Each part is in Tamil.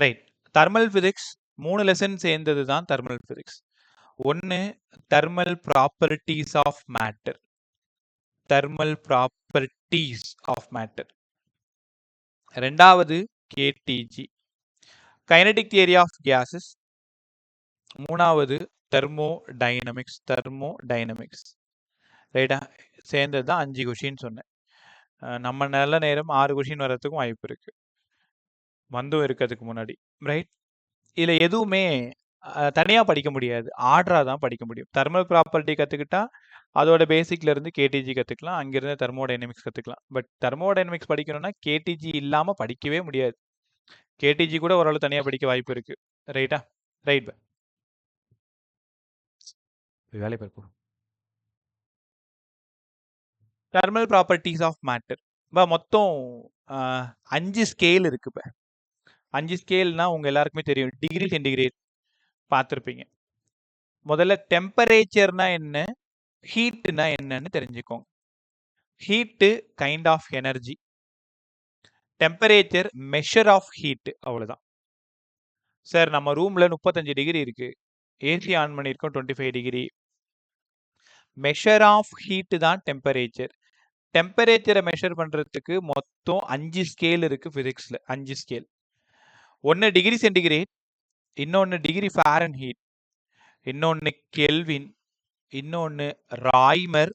ரைட். தெர்மல் பிசிக்ஸ் 3 லெசன் சேர்ந்தது தான் thermal physics. 1 thermal properties of matter. Thermal properties of matter. 2வது KTG. Kinetic theory of gases. 3வது தெர்மோடைனமிக்ஸ். தெர்மோடைனமிக்ஸ். ரைட்டா? சேர்ந்தது தான் 5 கொஷின் சொன்னேன். நம்ம நல்ல நேரம் 6 கொஷின் வர்றதுக்கும் வாய்ப்பு இருக்கு. வந்தும் இருக்கிறதுக்கு முன்னாடி. ரைட்? இதுல எதுவுமே தனியா படிக்க முடியாது. ஆர்டரா தான் படிக்க முடியும். தெர்மல் ப்ராப்பர்ட்டி கத்துக்கிட்டா அதோட பேசிக்ல இருந்து கேடிஜி கத்துக்கலாம். அங்கிருந்து தெர்மோடைனமிக்ஸ் கத்துக்கலாம். பட் தெர்மோடைனமிக்ஸ் படிக்கணும்னா கேடிஜி இல்லாம படிக்கவே முடியாது. கேடிஜி கூட ஓரளவு தனியா படிக்க வாய்ப்பு இருக்கு. ரைட்டா? ரைட். வேலை பார்ப்போம். Thermal properties of matter. மொத்தம் 5 ஸ்கேல் இருக்கு. 5 ஸ்கேல்னா உங்க எல்லாருக்குமே தெரியும். டிகிரி சென்டிகிரேட் பார்த்துருப்பீங்க. முதல்ல டெம்பரேச்சர்னா என்ன, ஹீட்னா என்னன்னு தெரிஞ்சுக்கோங்க. Heat kind of energy. Temperature measure of heat. அவ்வளவுதான். சார் நம்ம ரூம்ல 35 டிகிரி இருக்கு. ஏசி ஆன் பண்ணியிருக்கோம் 25 டிகிரி. மெஷர் ஆஃப் ஹீட் தான் டெம்பரேச்சர். டெம்பரேச்சரை மெஷர் பண்றதுக்கு மொத்தம் 5 ஸ்கேல் இருக்கு பிசிக்ஸ்ல. 5 ஸ்கேல். 1 டிகிரி சென்டிகிரேட், இன்னொன்னு டிகிரி ஃபாரன்ஹீட், இன்னொன்னு கெல்வின், இன்னொன்னு ராய்மர்,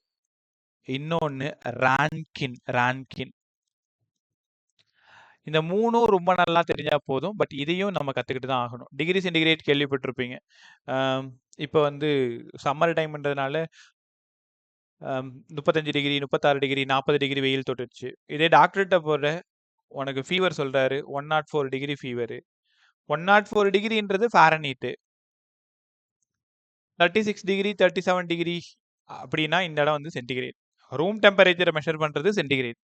இன்னொன்னு ரான்கின். இந்த 3ம் ரொம்ப நல்லா தெரிஞ்சா போதும். பட் இதையும் நம்ம கத்துக்கிட்டு தான் ஆகணும். டிகிரி சென்டிகிரேட் கேள்விப்பட்டிருப்பீங்க. இப்போ வந்து சம்மர் டைம்ன்றதுனால 35 டிகிரி, 36 டிகிரி, 40 டிகிரி வெயில் தொட்டுருச்சு. இதே டாக்டர்கிட்ட போற உனக்கு ஃபீவர் சொல்றாரு, 104 டிகிரி ஃபீவர். 104 டிகிரின்றது ஃபாரன்ஹீட். 36 டிகிரி, 37 டிகிரி அப்படின்னா இந்த இடம் வந்து சென்டிகிரேட். ரூம் டெம்பரேச்சரை மெஷர் பண்றது சென்டிகிரேட்.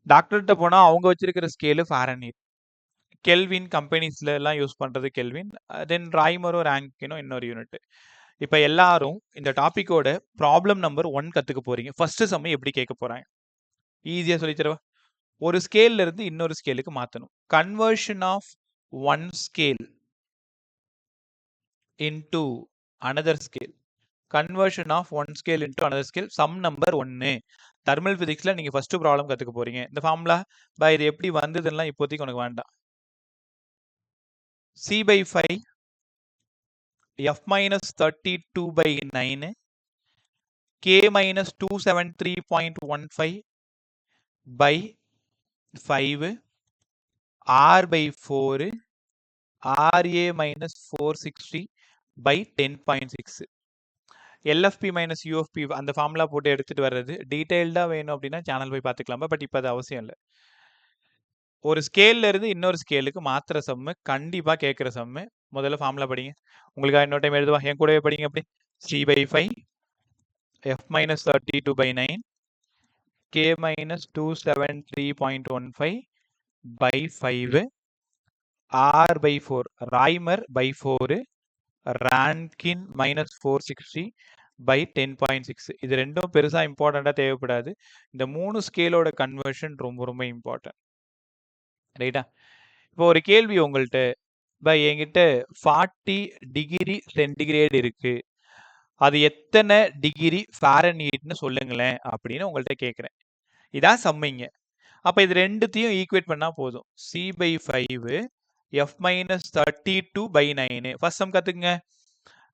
டாக்டர்கிட்ட போனா அவங்க வச்சிருக்கிற ஸ்கேலு ஃபாரன்ஹீட். கெல்வின் கம்பெனிஸ்ல எல்லாம் யூஸ் பண்றது கெல்வின். தென் ராய்மரோ ரான்கினோ இன்னொரு யூனிட். இப்ப எல்லாரும் இந்த டாபிக்கோட ப்ராப்ளம் நம்பர் 1 கத்துக்க போறீங்க. ஃபர்ஸ்ட் சம் எப்படி கேட்க போறாங்க? ஈஸியா சொல்லி தரவா? ஒரு ஸ்கேல்ல இருந்து இன்னொரு ஸ்கேலுக்கு மாத்தணும். Conversion of one scale into another scale. Conversion of one scale into another scale. Sum number 1. தெர்மல் பிசிக்ஸ்ல நீங்க ஃபர்ஸ்ட் ப்ராப்ளம் கத்துக்க போறீங்க. இந்த ஃபார்முலா இது எப்படி வந்ததுன்னா இப்போதைக்கு உனக்கு வேண்டாம். C/5 F minus 32/9 K minus 273.15 by 5 R by 4 RA minus 460 by 10.6. LFP minus UFP அந்த ஃபார்முலா போட்டு எடுத்துட்டு வர்றது. டீடைல்டா வேணும் அப்படின்னா சேனல் போய் பார்த்துக்கலாமா. பட் இப்போ அது அவசியம் இல்லை. ஒரு ஸ்கேல்ல இருந்து இன்னொரு ஸ்கேலுக்கு மாத்திர சம்மு கண்டிப்பா கேட்கிற சம்மு. முதல்ல ஃபார்முலா படிங்க. உங்களுக்காக இன்னொரு டைம் எழுதுவா. என் கூடவே படிங்க. அப்படி C/5 F minus 32/9 K minus 273.15 by 5 R by 4 ராய்மர் by 4 Rankine minus 460 by 10.6. இது ரெண்டும் பெருசா இம்பார்ட்டண்டா தேவைப்படாது. இந்த 3 ஸ்கேலோட கன்வர்ஷன் ரொம்ப ரொம்ப இம்பார்ட்டன்ட். ரைட்டா? இப்போ ஒரு கேள்வி உங்கள்கிட்ட, என்கிட்ட 40 டிகிரி சென்டிகிரேட் இருக்கு, அது எத்தனை டிகிரி ஃபாரன்ஹீட்னு சொல்லுங்களேன் அப்படின்னு உங்கள்கிட்ட கேட்குறேன். இதான் சம்மிங்க. அப்ப இது ரெண்டுத்தையும் ஈக்குவேட் பண்ணா போதும். C/5 F minus 32/9. First sum கத்துக்குங்க.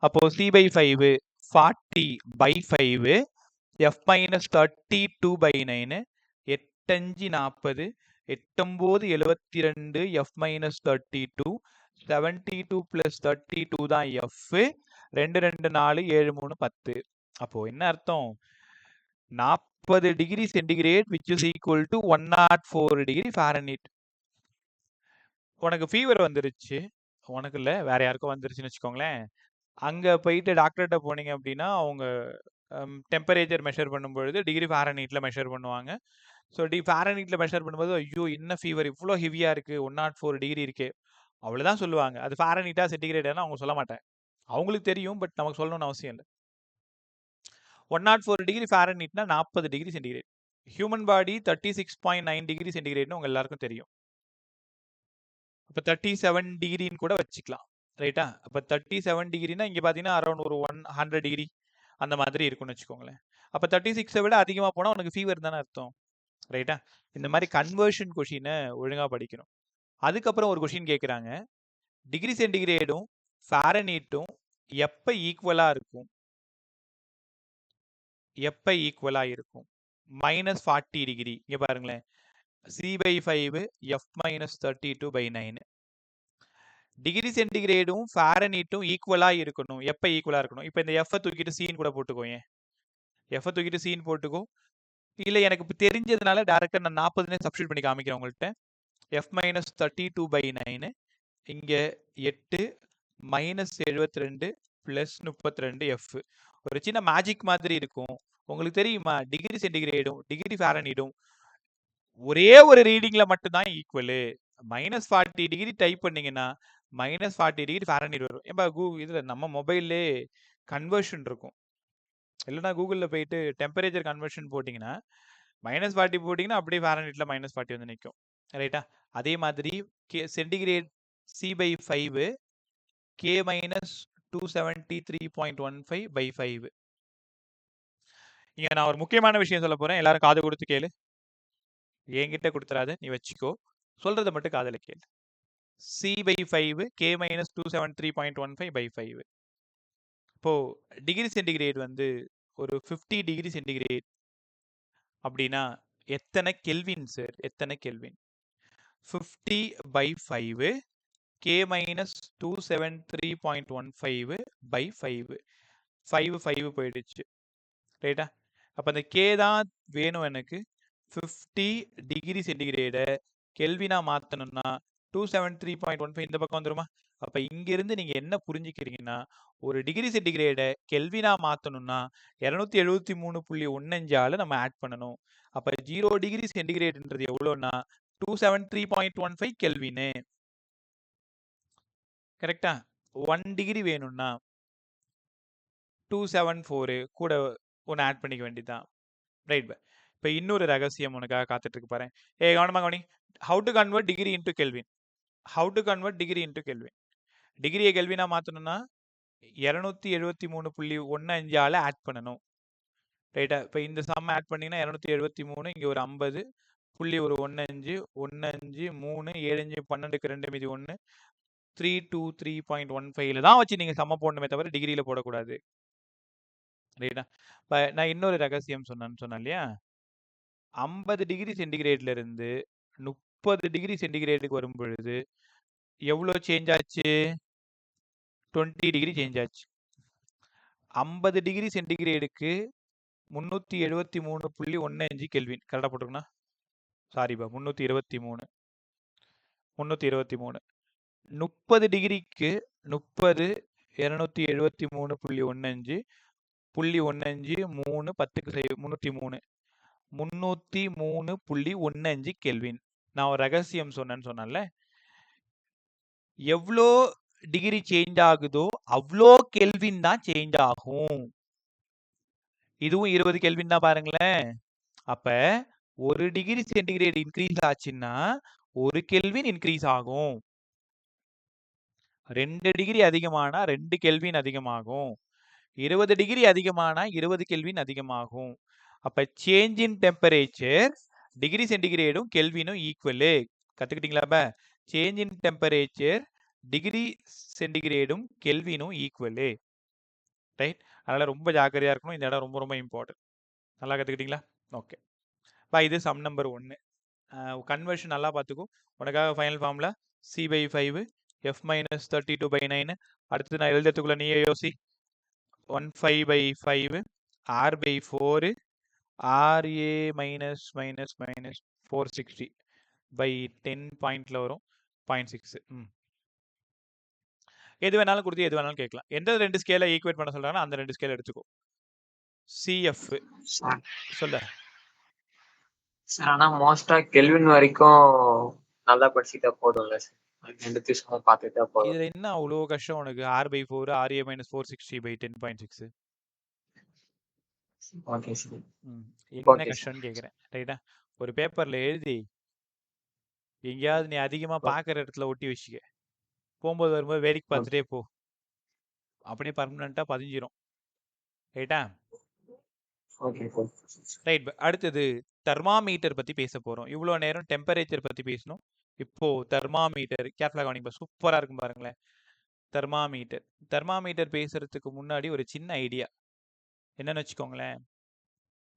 அப்போ C/5 40/5 F minus 32/9 8 5 40 8 9 72 F minus 32 72 plus 32 தான் F. 2 2 4 7 3 10. அப்போ என்ன அர்த்தம்? 40 degree centigrade which is equal to 104 degree Fahrenheit. உனக்கு ஃபீவர் வந்துருச்சு, உனக்கு இல்லை வேற யாருக்கும் வந்துருச்சுன்னு வச்சுக்கோங்களேன். அங்க போயிட்டு டாக்டர்கிட்ட போனீங்க அப்படின்னா அவங்க டெம்பரேச்சர் மெஷர் பண்ணும்பொழுது டிகிரி ஃபாரன்ஹீட்ல மெஷர் பண்ணுவாங்க. ஸோ ஃபாரன்ஹீட்ல மெஷர் பண்ணும்போது ஐயோ என்ன ஃபீவர் இவ்வளோ ஹெவியா இருக்கு, 104 டிகிரி இருக்கே, அவ்வளோதான் சொல்லுவாங்க. அது ஃபாரன்ஹீட்டா சென்டிகிரேடானா அவங்க சொல்ல மாட்டாங்க. அவங்களுக்கு தெரியும், பட் நமக்கு சொல்லணும்னு அவசியம் இல்லை. 104 டிகிரி ஃபாரன்ஹீட்னா 40 degree centigrade. Human body 36.9 degree சென்டிகிரேட்னு உங்க எல்லாருக்கும் தெரியும். அப்போ 37 டிகிரின்னு கூட வச்சுக்கலாம். ரைட்டா? அப்போ 37 டிகிரினா இங்கே பார்த்தீங்கன்னா அரௌண்ட் ஒரு 100 டிகிரி அந்த மாதிரி இருக்கும்னு வச்சுக்கோங்களேன். அப்போ 36 விட அதிகமாக போனால் உனக்கு ஃபீவர் தானே அர்த்தம். ரைட்டா? இந்த மாதிரி கன்வர்ஷன் கொஷினை ஒழுங்காக படிக்கணும். அதுக்கப்புறம் ஒரு கொஷின் கேட்குறாங்க, டிகிரி சென்டிகிரேடும் ஃபாரனீட்டும் எப்போ ஈக்குவலாக இருக்கும்? எப்போ ஈக்குவலாக இருக்கும்? -40 டிகிரி. இங்கே பாருங்களேன், C/5 F - 32/9. டிகிரி சென்டிகிரேடும் ஃபாரனீட்டும் ஈக்குவலாக இருக்கணும். எப்போ ஈக்குவலாக இருக்கணும்? இப்போ இந்த எஃப்ஐ தூக்கிட்டு சீன் கூட போட்டுக்கோங்க. எஃப்ஐ தூக்கிட்டு சீன் போட்டுக்கோ. இல்லை எனக்கு இப்போ தெரிஞ்சதுனால டேரெக்டாக நான் 40னே சப்ஸ்டியூட் பண்ணி காமிக்கிறேன் உங்கள்கிட்ட. F - 32/9 இங்கே 8 -72 +32 F. ஒரு சின்ன மேஜிக் மாதிரி இருக்கும். உங்களுக்கு தெரியுமா, டிகிரி சென்டிகிரேடும் டிகிரி ஃபாரனீட்டும் ஒரே ஒரு ரீடிங்ல மட்டும்தான் ஈக்குவலு. -40 டிகிரி டைப் பண்ணீங்கன்னா -40 டிகிரி ஃபாரனீட் வரும். ஏன்பா இதில் நம்ம மொபைல்லே கன்வர்ஷன் இருக்கும். இல்லைனா கூகுளில் போயிட்டு டெம்பரேச்சர் கன்வர்ஷன் போட்டிங்கன்னா -40 போட்டிங்கன்னா அப்படியே ஃபாரனீட்டில் -40 வந்து நிற்கும். ரைட்டா? அதே மாதிரி சென்டிகிரேட் C/5 K - 273.15/5. இங்க நான் ஒரு முக்கியமான விஷயம் சொல்ல போறேன். எல்லாரும் காது கொடுத்து கேளு. என்கிட்ட கொடுத்துறாத, நீ வச்சுக்கோ. சொல்றத மட்டும் காதுல கேளு. C/5 K - 273.15/5. இப்போ டிகிரி சென்டிகிரேட் வந்து ஒரு 50 டிகிரி சென்டிகிரேட் அப்படின்னா எத்தனை கெல்வின் சார்? எத்தனை கெல்வின்? 50/5 K - 273.15/5. 5 போயிடுச்சு. ரைட்டா? அப்போ அந்த கே தான் வேணும் எனக்கு. 50 டிகிரி சென்டிகிரேடை கெல்வினா மாற்றணும்னா 273.15 இந்த பக்கம் வந்துருமா? அப்போ இங்கிருந்து நீங்கள் என்ன புரிஞ்சுக்கிறீங்கன்னா, ஒரு டிகிரி சென்டிகிரேடை கெல்வினா மாற்றணும்னா 273.15 நம்ம ஆட் பண்ணணும். அப்போ 0 டிகிரி சென்டிகிரேடுன்றது எவ்வளோன்னா 273.15 கெல்வினு. கரெக்டா? 1 டிகிரி வேணும்னா 274 கூட ஒன்று ஆட் பண்ணிக்க வேண்டியதுதான். ரைட். இப்போ இன்னொரு ரகசியம் உனக்காக காத்துட்டு இருக்கு பாரு. கவனமாக கவனி. How to convert degree into kelvin? How to convert degree into kelvin? டிகிரியை கெல்வினா மாற்றணும்னா 273.15 ஆட் பண்ணணும். ரைட்டா? இப்போ இந்த சம் ஆட் பண்ணிங்கன்னா 273, இங்கே ஒரு 50, புள்ளி ஒரு 15, 15, 3, 7, 5, 12க்கு 2 மீதி 1, 323.15 தான் வச்சு நீங்கள் சம்ம போடணுமே தவிர டிகிரியில் போடக்கூடாது. ரைட்டா? இப்போ நான் இன்னொரு ரகசியம் சொன்னேன் இல்லையா? 50 டிகிரி சென்டிகிரேட்ல இருந்து 30 டிகிரி சென்டிகிரேடுக்கு வரும் பொழுது எவ்வளோ சேஞ்ச் ஆச்சு? 20 டிகிரி சேஞ்ச் ஆச்சு. 50 டிகிரி சென்டிகிரேடுக்கு 373.15 கெல்வின். கரெக்டாக போட்டுருக்கா? சாரிப்பா, 323. 30 டிகிரிக்கு 30 273.15 0.15 3 10க்கு 303 303.15 கெல்வின். நான் ஒரு ரகசியம் சொன்னேன்ல, எவ்வளோ டிகிரி சேஞ்ச் ஆகுதோ அவ்வளோ கெல்வின் தான் சேஞ்ச் ஆகும். இதுவும் 20 கெல்வின் தான் பாருங்களேன். அப்ப 1 டிகிரி சென்டிகிரேட் இன்க்ரீஸ் ஆச்சுன்னா 1 கெல்வின் இன்க்ரீஸ் ஆகும். 2 டிகிரி அதிகமானா 2 கெல்வின் அதிகமாகும். 20 டிகிரி அதிகமானா 20 கெல்வின் அதிகமாகும். அப்ப சேஞ்ச் இன் டெம்பரேச்சர் டிகிரி சென்டிகிரேடும் கெல்வினும் ஈக்குவலு. கத்துக்கிட்டீங்களா? சேஞ்ச் இன் டெம்பரேச்சர் டிகிரி சென்டிகிரேடும் கெல்வினும் ஈக்குவலு. ரைட்? அதனால ரொம்ப ஜாக்கிரதையா இருக்கணும். இந்த இடம் ரொம்ப ரொம்ப இம்பார்ட்டன்ட். நல்லா கத்துக்கிட்டீங்களா? ஓகே. இது சம் நம்பர் 1. கன்வர்ஷன் நல்லா பார்த்துக்கோ. உனக்காக ஃபைனல் ஃபார்முலா C/5 F - 32/9. அடுத்து நான் எழுதுறதுக்குள்ள நீயே யோசி. 15/5 R/4 RA - 460 by 10 பாயிண்ட்ல வரும் 0.6. எது வேணாலும் கொடுத்து எது வேணாலும் கேட்கலாம். எந்த 2 ஸ்கேலை ஈக்குவேட் பண்ண சொல்றாங்கன்னா அந்த 2 ஸ்கேல் எடுத்துக்கோ. CF சொல்ல. ஆனா மோஸ்டா கெல்வின் வரைக்கும் நல்லா படிச்சுட்டா போதும்ல சார். 2 திசமும் பார்த்துட்டா போதும். இதுல என்ன அவ்வளோ கஷ்டம் உனக்கு? R/4 RA - 460 by 10.6. Okay sir. என்ன கஷ்டம்னு கேட்குறேன். ரைட்டா? ஒரு பேப்பர்ல எழுதி எங்கேயாவது நீ அதிகமா பார்க்குற இடத்துல ஒட்டி வச்சுக்க. போகும்போது வரும்போது வேடிக்கை பார்த்துட்டே போ. அப்படியே பர்மனெண்ட்டாக பதிஞ்சிரும். ரைட்டா? Okay sir. ரைட். அடுத்தது தெர்மாமீட்டர் பற்றி பேச போகிறோம். இவ்வளோ நேரம் டெம்பரேச்சர் பற்றி பேசணும். இப்போ தெர்மாமீட்டர் கேர்ஃபுல்லாக கவனிப்பா. சூப்பராக இருக்கும் பாருங்களேன். தெர்மாமீட்டர் பேசுறதுக்கு முன்னாடி ஒரு சின்ன ஐடியா என்னன்னு வச்சுக்கோங்களேன்.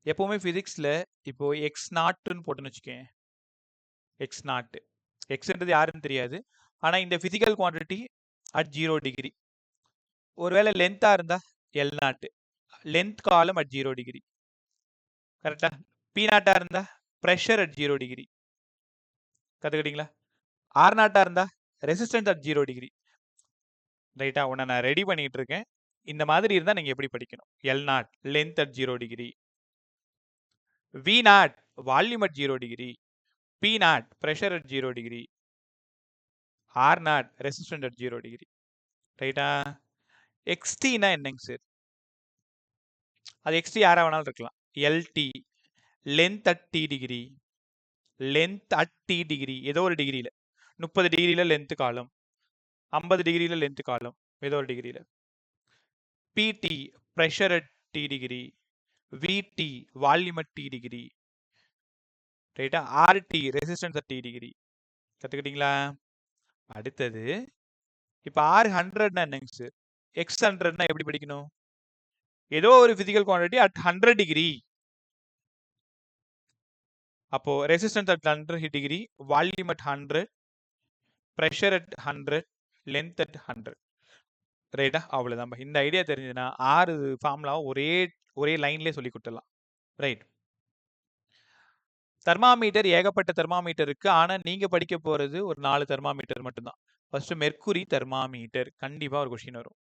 எப்போவுமே ஃபிசிக்ஸில் இப்போ எக்ஸ் நாட்டுன்னு போட்டுன்னு வச்சுக்கேன். எக்ஸ் நாட்டு எக்ஸ்ன்றது யாருன்னு தெரியாது. ஆனால் இந்த ஃபிசிக்கல் குவான்டிட்டி அட் 0 டிகிரி. ஒருவேளை லென்த்தாக இருந்தால் எல் நாட்டு, லென்த் காலம் அட் 0 டிகிரி. கரெக்டா? பி நாட்டாக இருந்தால் ப்ரெஷர் அட் 0 டிகிரி. கற்றுக்கிட்டீங்களா? ஆர் நாட்டாக இருந்தால் ரெசிஸ்டன்ஸ் அட் 0 டிகிரி. ரைட்டா? உன்னை நான் ரெடி பண்ணிட்டு இருக்கேன். இந்த மாதிரி இருந்தால் நீங்கள் எப்படி படிக்கணும்? L naught length at 0 degree, V naught volume at 0 degree, P naught pressure at 0 degree, R naught resistance at 0 degree. ரைட்டா? எக்ஸ்டினா என்னங்க சார்? அது எக்ஸ்டி யாரா வேணாலும் இருக்கலாம். LT length at T degree, length at T degree ஏதோ ஒரு டிகிரியில், 30 டிகிரியில் லென்த் காலம், 50 டிகிரியில் லென்த் காலம், ஏதோ ஒரு டிகிரியில். PT pressure at T degree, VT volume at T degree. ரைட்டா? RT resistance at T degree. கற்றுக்கிட்டீங்களா? அடுத்தது இப்போ ஆர் 100னா என்னங்க சார்? எக்ஸ் 100னா எப்படி படிக்கணும்? ஏதோ ஒரு பிசிக்கல் குவான்டிட்டி அட் 100 டிகிரி. அப்போ resistance at 100 degree, volume at 100, pressure at 100, length at 100. ரைட்டா? அவ்வளோதான். இந்த ஐடியா தெரிஞ்சதுன்னா 6 ஃபார்முலாவும் ஒரே லைன்லேயே சொல்லி கொடுத்துடலாம். ரைட். தெர்மாமீட்டர் ஏகப்பட்ட தெர்மாமீட்டர் இருக்கு. ஆனால் நீங்கள் படிக்க போகிறது ஒரு 4 தெர்மாமீட்டர் மட்டும்தான். First mercury thermometer. கண்டிப்பாக ஒரு கொஸ்டின் வரும்.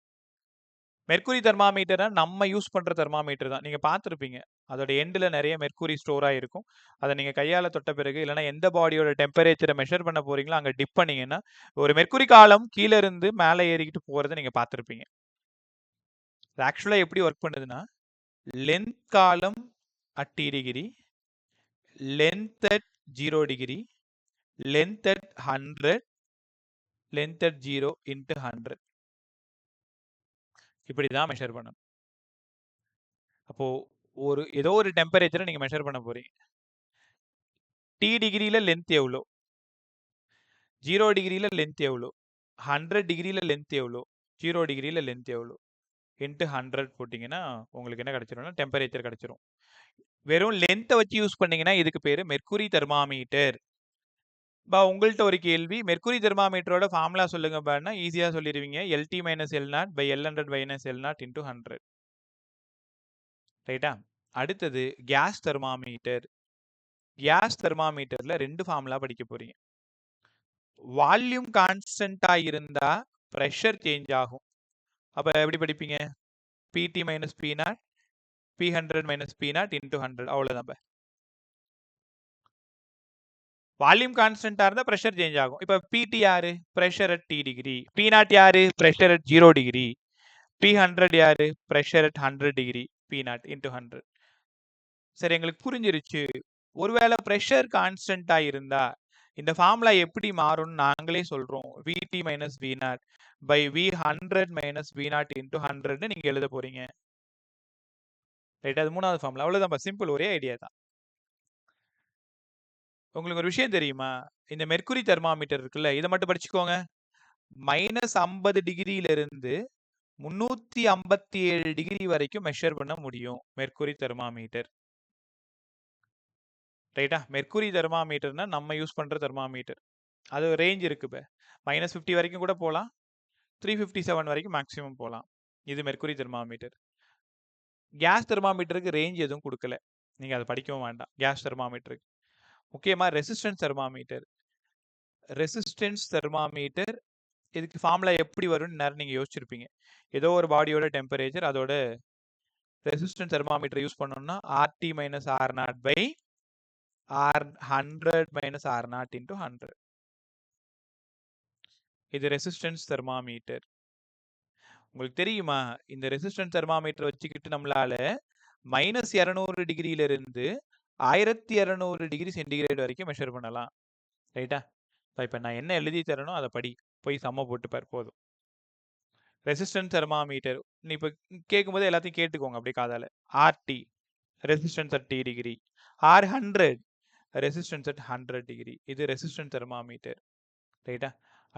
மெர்க்குரி தெர்மாமீட்டரை நம்ம யூஸ் பண்ணுற தெர்மாமீட்டர் தான். நீங்கள் பார்த்துருப்பீங்க. அதோட எண்டில் நிறைய மெர்க்குரி ஸ்டோர் ஆகிருக்கும். அதை நீங்கள் கையால் தொட்ட பிறகு இல்லைனா எந்த பாடியோட டெம்பரேச்சரை மெஷர் பண்ண போகிறீங்களோ அங்கே டிப் பண்ணிங்கன்னா ஒரு மெர்க்குரி காலம் கீழே இருந்து மேலே ஏறிக்கிட்டு போகிறத நீங்கள் பார்த்துருப்பீங்க. இது ஆக்சுவலாக எப்படி ஒர்க் பண்ணுதுன்னா, லென்த் காலம் at T degree, length at 0 degree, length at 100, length at 0 into 100. இப்படி தான் மெஷர் பண்ணணும். அப்போது ஏதோ ஒரு டெம்பரேச்சரை நீங்கள் மெஷர் பண்ண போகிறீங்க. டி டிகிரியில் லென்த் எவ்வளோ, 0 டிகிரியில் லென்த் எவ்வளோ, 100 டிகிரியில் லென்த் எவ்வளோ, 0 டிகிரியில் லென்த் எவ்வளோ இன்ட்டு 100 போட்டிங்கன்னா உங்களுக்கு என்ன கிடச்சிரும்னா டெம்பரேச்சர் கிடச்சிரும். வெறும் லென்த்தை வச்சு யூஸ் பண்ணிங்கன்னா இதுக்கு பேர் மெர்க்குரி தெர்மாமீட்டர். உங்கள்கிட்ட ஒரு கேள்வி, மெர்க்குரி தெர்மாமீட்டரோட ஃபார்முலா சொல்லுங்க பாருன்னா ஈஸியாக சொல்லிடுவீங்க. LT minus L naught by L100 minus L naught into 100. ரைட்டா? அடுத்தது கேஸ் தெர்மாமீட்டர். கேஸ் தெர்மாமீட்டரில் 2 ஃபார்முலா படிக்க போகிறீங்க. வால்யூம் கான்ஸ்டண்ட்டாக இருந்தால் ப்ரெஷர் சேஞ்ச் ஆகும். அப்போ எப்படி படிப்பீங்க? PT minus P naught, P100 minus P naught into 100. அவ்வளோதான். வால்யூம் கான்ஸ்டன்டா இருந்தால் ப்ரெஷர் சேஞ்ச் ஆகும். இப்போ பிடி யாரு? Pressure at T degree. P naught யாரு? Pressure at 0 degree. P100 யாரு? Pressure at 100 degree. P naught into 100. சரி, எங்களுக்கு புரிஞ்சிருச்சு. ஒருவேளை ப்ரெஷர் கான்ஸ்டன்டா இருந்தா இந்த ஃபார்முலா எப்படி மாறும்னு நாங்களே சொல்றோம். VT minus V naught by V100 minus V naught into 100ன்னு நீங்க எழுத போறீங்க. ரைட்? அது 3வது ஃபார்முலா. அவ்வளவுதான். சிம்பிள். ஒரே ஐடியா தான். உங்களுக்கு ஒரு விஷயம் தெரியுமா? இந்த மெர்க்குரி தெர்மாமீட்டர் இருக்குல்ல, இதை மட்டும் படிச்சுக்கோங்க. -50 டிகிரியிலிருந்து 357 டிகிரி வரைக்கும் மெஷர் பண்ண முடியும் மெர்க்குரி தெர்மாமீட்டர். ரைட்டா? மெர்க்குரி தெர்மாமீட்டர்னா நம்ம யூஸ் பண்ற தெர்மாமீட்டர். அது ரேஞ்ச் இருக்கு. -50 வரைக்கும் கூட போகலாம், 357 வரைக்கும் மேக்ஸிமம் போகலாம். இது மெர்க்குரி தெர்மாமீட்டர். கேஸ் தெர்மாமீட்டருக்கு ரேஞ்ச் எதுவும் கொடுக்கல, நீங்க அதை படிக்கவும் வேண்டாம். கேஸ் தெர்மாமீட்டருக்கு முக்கியமா ரெசிஸ்டன்ஸ் தெர்மாமீட்டர். ரெசிஸ்டன்ஸ் தெர்மாமீட்டர் இதுக்கு ஃபார்முலா எப்படி வரும்னு நேரம் நீங்கள் யோசிச்சிருப்பீங்க. ஏதோ ஒரு பாடியோட டெம்பரேச்சர், அதோட ரெசிஸ்டன்ஸ் தெர்மாமீட்டர் யூஸ் பண்ணோம்னா RT minus R naught by R100 minus R naught into 100. இது ரெசிஸ்டன்ஸ் தெர்மாமீட்டர். உங்களுக்கு தெரியுமா, இந்த ரெசிஸ்டன்ஸ் தெர்மாமீட்டர் வச்சுக்கிட்டு நம்மளால -200 டிகிரியிலிருந்து 1200 டிகிரி சென்டிகிரேட் வரைக்கும் மெஷர் பண்ணலாம். ரைட்டா? இப்போ நான் என்ன எழுதி தரனோ அதை படி, போய் சம்ம போட்டு பார் போதும். ரெசிஸ்டன்ஸ் தெர்மாமீட்டர் நீ இப்போ கேட்கும்போது எல்லாத்தையும் கேட்டுக்கோங்க அப்படியே காதால. RT resistance at T degree, R100 resistance at 100 degree. இது ரெசிஸ்டன்ஸ் தெர்மாமீட்டர். ரைட்டா?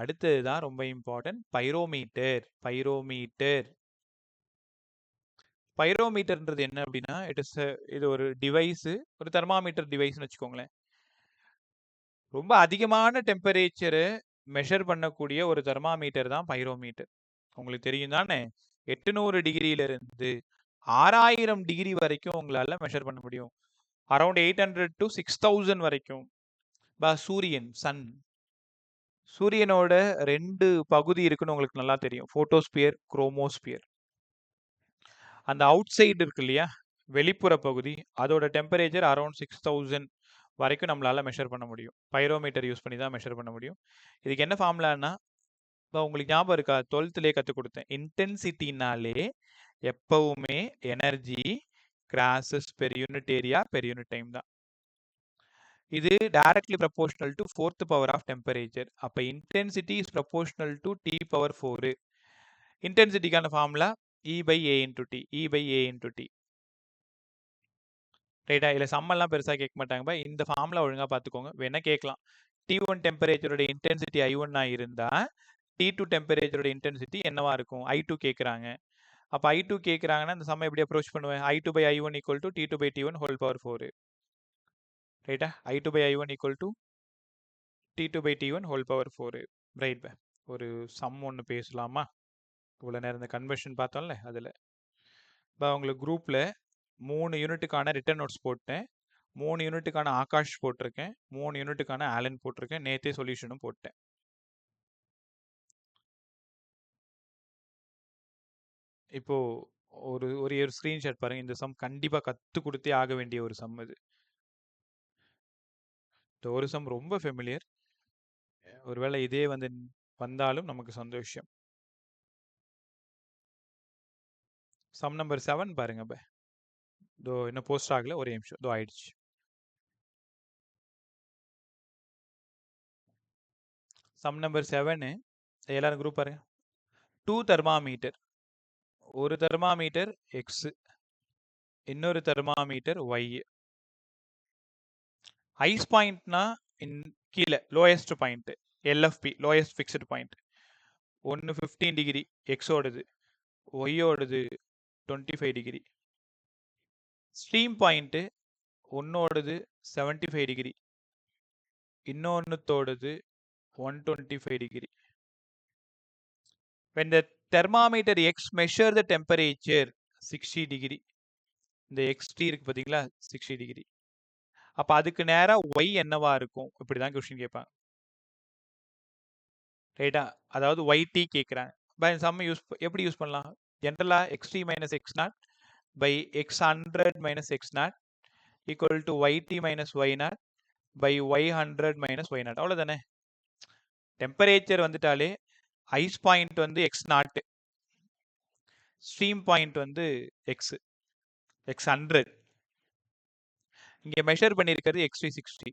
அடுத்தது தான் ரொம்ப இம்பார்ட்டன்ட், பைரோமீட்டர். பைரோமீட்டர் பைரோமீட்டர்ன்றது என்ன அப்படின்னா, இது ஒரு டிவைஸ், ஒரு தெர்மாமீட்டர் டிவைஸ்னு வச்சுக்கோங்களேன். ரொம்ப அதிகமான டெம்பரேச்சரை மெஷர் பண்ணக்கூடிய ஒரு தெர்மாமீட்டர் தான் பைரோமீட்டர். உங்களுக்கு தெரியும் தானே, 800 டிகிரியிலிருந்து 6000 டிகிரி வரைக்கும் உங்களால மெஷர் பண்ண முடியும். அரௌண்ட் 800 to 6000 வரைக்கும். சூரியன், சன், சூரியனோட 2 பகுதி இருக்குன்னு உங்களுக்கு நல்லா தெரியும், போட்டோஸ்பியர், குரோமோஸ்பியர். அந்த அவுட் சைடு இருக்கு இல்லையா, வெளிப்புற பகுதி, அதோட டெம்பரேச்சர் அரௌண்ட் 6000 வரைக்கும் நம்மளால மெஷர் பண்ண முடியும். பைரோமீட்டர் யூஸ் பண்ணி தான் மெஷர் பண்ண முடியும். இதுக்கு என்ன ஃபார்முலான்னா, இப்போ உங்களுக்கு ஞாபகம் இருக்கா, 12th கற்றுக் கொடுத்தேன். இன்டென்சிட்டினாலே எப்பவுமே energy crosses per unit area per unit time தான். இது directly proportional to 4th power of temperature. அப்போ intensity is proportional to T power 4. இன்டென்சிட்டிக்கான formula E by A into T. E by A into T. ரைட்டா? இல்லை சம்மெல்லாம் பெருசாக கேட்க மாட்டாங்க. இந்த ஃபார்முலா ஒழுங்காக பார்த்துக்கோங்க, வேணா கேட்கலாம். T1 டெம்பரேச்சரோட இன்டென்சிட்டி I1 இருந்தால் T2 டெம்பரேச்சரோட இன்டென்சிட்டி என்னவா இருக்கும்? I2 கேட்குறாங்க. அப்போ I2 கேட்குறாங்கன்னா இந்த சம்மை எப்படி அப்ரோச் பண்ணுவேன்? I2 by I1 equal to T2 by T1 whole power 4. ரைட்டா? I2 by I1 equal to T2 by T1 whole power 4. Right. ஒரு சம் ஒன்று பேசலாமா? இவ்வளோ நேரம் இந்த கன்வர்ஷன் பார்த்தோம்ல, அதில் இப்போ உங்களுக்கு குரூப்பில் 3 யூனிட்டுக்கான ரிட்டன் நோட்ஸ் போட்டேன், 3 யூனிட்டுக்கான ஆகாஷ் போட்டிருக்கேன், 3 யூனிட்டுக்கான ஆலன் போட்டிருக்கேன், நேற்றே சொல்யூஷனும் போட்டேன். இப்போ ஒரு ஒரு ஸ்க்ரீன்ஷாட் பாருங்க. இந்த சம் கண்டிப்பாக கற்றுக் கொடுத்தே ஆக வேண்டிய ஒரு சம் இது. இந்த ஒரு சம் ரொம்ப ஃபெமிலியர். ஒருவேளை இதே வந்தாலும் நமக்கு சந்தோஷம். சம் நம்பர் 7 பாருங்க. இதோ இன்னும் போஸ்ட் ஆகல, ஒரே நிமிஷம், இதோ ஆயிடுச்சு. சம் நம்பர் 7 எல்லாரும் குரூப் பாருங்க. 2 தெர்மாமீட்டர், ஒரு தெர்மாமீட்டர் எக்ஸ், இன்னொரு தெர்மாமீட்டர் ஒய். ஐஸ் பாயிண்ட்னா கீழே lowest point, LFP lowest fixed point. ஒன்று 15 டிகிரி எக்ஸோடது, ஒய்யோடது 25 டிகிரி. ஸ்ட்ரீம் பாயிண்ட்டு ஒன்னோடது 75 டிகிரி, இன்னொன்னுத்தோடது 125 degree. When the thermometer X measure the temperature 60 degree, இந்த XT இருக்கு பார்த்தீங்களா, 60 டிகிரி. அப்போ அதுக்கு நேராக ஒய் என்னவா இருக்கும்? இப்படி தான் கொஸ்டின் கேட்பாங்க. ரைட்டா? அதாவது YT கேட்குறாங்க. சம்ம எப்படி யூஸ் பண்ணலாம்? ஜென்ரலாக XT minus X0 by X100 minus X0 equal to YT minus Y0 by Y100 minus Y0. அவ்வளோதானே? டெம்பரேச்சர் வந்துட்டாலே ice point X0, stream point X100. இங்கே மெஷர் பண்ணியிருக்கிறது XT 60.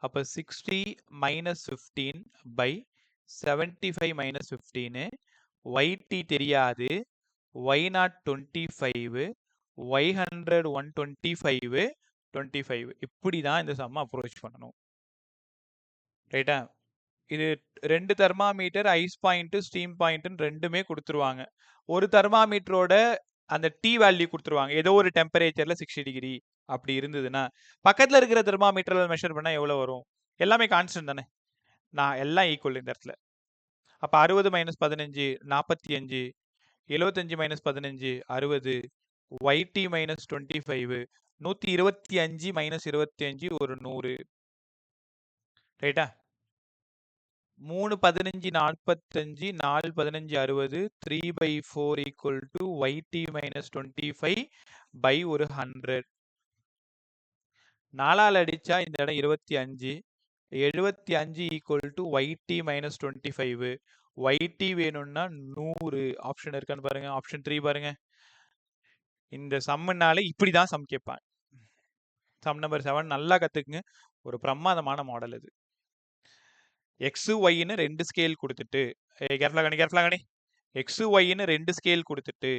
அப்போ 60 minus 15 by 75 minus 15. YT தெரியாது, Y0 25, Y100 125, 25. இப்படி தான் இந்த சம்மை அப்ரோச் பண்ணணும். ரைட்டா? இது 2 தெர்மாமீட்டர், ஐஸ் பாயிண்ட், ஸ்டீம் பாயிண்ட்னு ரெண்டுமே கொடுத்துருவாங்க. ஒரு தெர்மாமீட்டரோட அந்த T வேல்யூ கொடுத்துருவாங்க, ஏதோ ஒரு டெம்பரேச்சர்ல 60 டிகிரி அப்படி இருந்ததுன்னா, பக்கத்தில் இருக்கிற தெர்மாமீட்டரில் மெஷர் பண்ணால் எவ்வளோ வரும்? எல்லாமே கான்ஸ்டன்ட் தானே, நான் எல்லாம் ஈக்குவல் இந்த இடத்துல. அப்போ 60 minus 15 45, 75 minus 15 60, YT minus 25 125 minus 25 ஒரு 100. ரைட்டா? 3 15 45, 4 15 60, 3/4 equal to YT minus 25 by ஒரு 100. 4ஆல் அடிச்சா இந்த இடம் 25, 75 equal to YT minus 25. YT வேணும்னா 100. ஆப்ஷன் இருக்கான்னு பாருங்க, ஆப்ஷன் 3 பாருங்க. இந்த சம்முனால இப்படி தான் சம் கேட்பாங்க. சம் நம்பர் 7 நல்லா கற்றுக்குங்க, ஒரு பிரமாதமான மாடல் இது. எக்ஸு ஒய்ன்னு 2 ஸ்கேல் கொடுத்துட்டு கேர்ஃபுல்லாக எக்ஸு ஒய்ன்னு 2 ஸ்கேல் கொடுத்துட்டு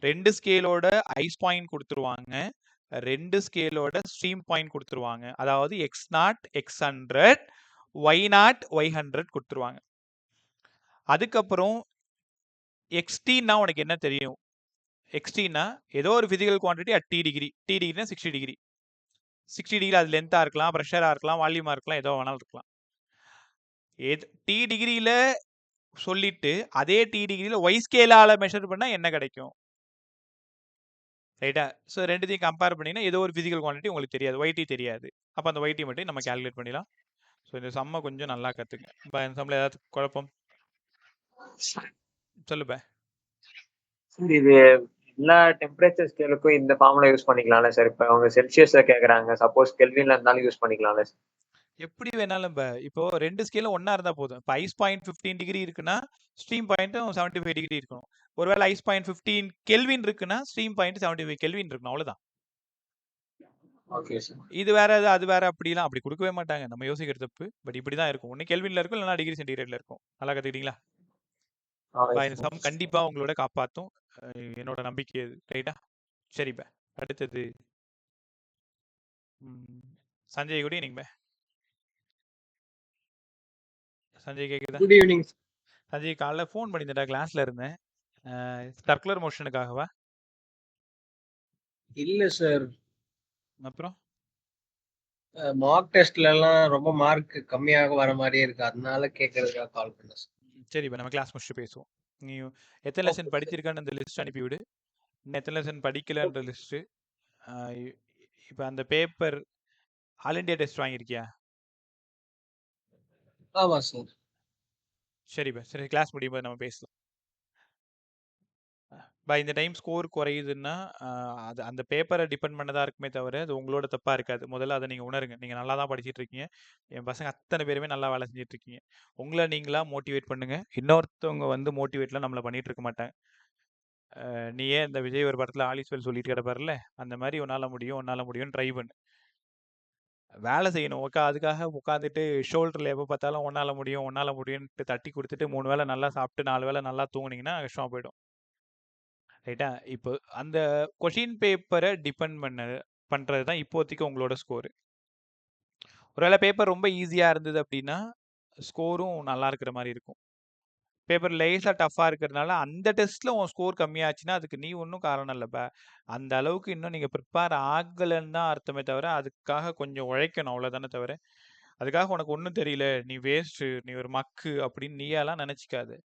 2 ஸ்கேலோட ஐஸ் பாயிண்ட் கொடுத்துருவாங்க, 2 ஸ்கேலோட ஸ்ட்ரீம் பாயிண்ட் கொடுத்துருவாங்க. அதாவது x0 x100 y0 y100 கொடுத்துருவாங்க. அதுக்கப்புறம் xtனா உனக்கு என்ன தெரியும்? xtனா ஏதோ ஒரு physical quantity at t degree, t டிகிரினா 60 degree, 60 degree அது லென்த்தா இருக்கலாம், ப்ரெஷரா இருக்கலாம், வால்யூமா இருக்கலாம், ஏதோ வேணாலும் இருக்கலாம். டி டிகிரியில சொல்லிட்டு அதே டி டிகிரியில ஒய் ஸ்கேலால மெஷர் பண்ணா என்ன கிடைக்கும்? ரைட்டா? ஸோ ரெண்டுத்தையும் கம்பேர் பண்ணிங்கன்னா ஏதோ ஒரு பிசிக்கல் குவான்டிட்டி உங்களுக்கு தெரியாது, ஒய்டி தெரியாது. அப்போ அந்த ஒய்டி மட்டும் நம்ம கால்குலேட் பண்ணிடலாம். ஸோ இந்த சம்மை கொஞ்சம் நல்லா கற்றுங்க. இப்போ இந்த சம்மில் ஏதாவது குழப்பம் சொல்லுப்ப. இது எல்லா டெம்பரேச்சர் ஸ்கேலுக்கும் இந்த ஃபார்முலா யூஸ் பண்ணிக்கலாம்ல சார்? இப்போ அவங்க செல்சியஸ்ல கேட்குறாங்க, சப்போஸ் கெல்வின்ல இருந்தாலும் யூஸ் பண்ணிக்கலாம்ல சார்? எப்படி வேணாலும் இப்போ 2 ஸ்கேலும் ஒன்றா இருந்தால் போதும். இப்போ ஐஸ் பாயிண்ட் 15 டிகிரி இருக்குன்னா ஸ்ட்ரீம் பாயிண்ட்டும் 75 டிகிரி இருக்கணும். ஒருவேளை ஐஸ் பாயிண்ட் 15 கெல்வின் இருக்குன்னா ஸ்ட்ரீம் பாயிண்ட் 75 கெல்வின் இருக்கணும், அவ்வளோதான். Okay sir. இது வேற அது வேற அப்படிலாம் அப்படி கொடுக்கவே மாட்டாங்க, நம்ம யோசிக்கிறது தப்பு. பட் இப்படி தான் இருக்கும். ஒன்று கெல்வின்ல இருக்கும், இல்லைனா டிகிரி சென்டிகிரேட்ல இருக்கும். நல்லா கற்றுக்கிட்டீங்களா? இந்த சம் கண்டிப்பா உங்களோட காப்பாற்றும், என்னோட நம்பிக்கை அது. ரைட்டா? சரிப்பா. அடுத்தது சஞ்சய் கூட நீங்க சஞ்சய் கேக்குதா? Good evening. சஞ்சய் காலைல ஃபோன் பண்ணியிருந்தேன்டா, கிளாஸ்ல இருந்தேன். சர்க்குலர் மோஷனுக்காகவா? இல்ல சார், அப்புறம் மார்க் டெஸ்ட்ல எல்லாம் ரொம்ப மார்க் கம்மியாக வர மாதிரியே இருக்கு, அதனால கேட்கறதுக்காக கால் பண்ணேன் சார். சரிப்பா, நம்ம கிளாஸ் முடிச்சுட்டு பேசுவோம். நீ எத்தனை லெசன் படிச்சிருக்கான்னு அந்த லிஸ்ட் அனுப்பிவிடு. இன்னும் எத்தனை லெசன் படிக்கலன்ற லிஸ்ட்டு. இப்போ அந்த பேப்பர் ஆல் இண்டியா டெஸ்ட் வாங்கியிருக்கியா? ஆமா சார். சரிப்பா, சரி, கிளாஸ் முடியும் போது நம்ம பேசலாம். இந்த டைம் ஸ்கோர் குறையுதுன்னா அது அந்த பேப்பரை டிபெண்ட் பண்ணதா இருக்குமே தவிர அது உங்களோட தப்பா இருக்காது. முதல்ல அதை நீங்க உணருங்க. நீங்க நல்லா தான் படிச்சிட்டு இருக்கீங்க. என் பசங்க அத்தனை பேருமே நல்லா வேலை செஞ்சுட்டு இருக்கீங்க. உங்களை நீங்களா மோட்டிவேட் பண்ணுங்க. இன்னொருத்தவங்க வந்து மோட்டிவேட்லாம் நம்மளை பண்ணிட்டு இருக்க மாட்டாங்க. நீ ஏன் இந்த விஜய் ஒரு படத்துல ஆலிஸ்வெல் சொல்லிட்டு கிடப்பாருல, அந்த மாதிரி உன்னால முடியும் ட்ரை பண்ணு. வேலை செய்யணும். அதுக்காக உட்காந்துட்டு ஷோல்டர்ல எப்போ பார்த்தாலும் உன்னால முடியும்ட்டு தட்டி கொடுத்துட்டு 3 வேளை நல்லா சாப்பிட்டு 4 வேளை நல்லா தூங்குனீங்கன்னா கஷ்டமா போயிடும். ரைட்டா? இப்போ அந்த கொஷின் பேப்பரை டிபெண்ட் பண்றது தான் இப்போதைக்கு உங்களோட ஸ்கோரு. ஒருவேளை பேப்பர் ரொம்ப ஈஸியா இருந்தது அப்படின்னா ஸ்கோரும் நல்லா இருக்கிற மாதிரி இருக்கும். பேப்பர் லேசா டஃபா இருக்கிறதுனால அந்த டெஸ்ட்ல உன் ஸ்கோர் கம்மியாச்சுன்னா அதுக்கு நீ ஒன்றும் காரணம் இல்லைப்பா. அந்த அளவுக்கு இன்னும் நீங்க ப்ரிப்பேர் ஆகலைன்னு தான் அர்த்தமே தவிர அதுக்காக கொஞ்சம் உழைக்கணும், அவ்வளோதானே தவிர அதுக்காக உனக்கு ஒன்றும் தெரியல, நீ வேஸ்ட்டு, நீ ஒரு மக்கு அப்படின்னு நீயெல்லாம் நினச்சிக்காது.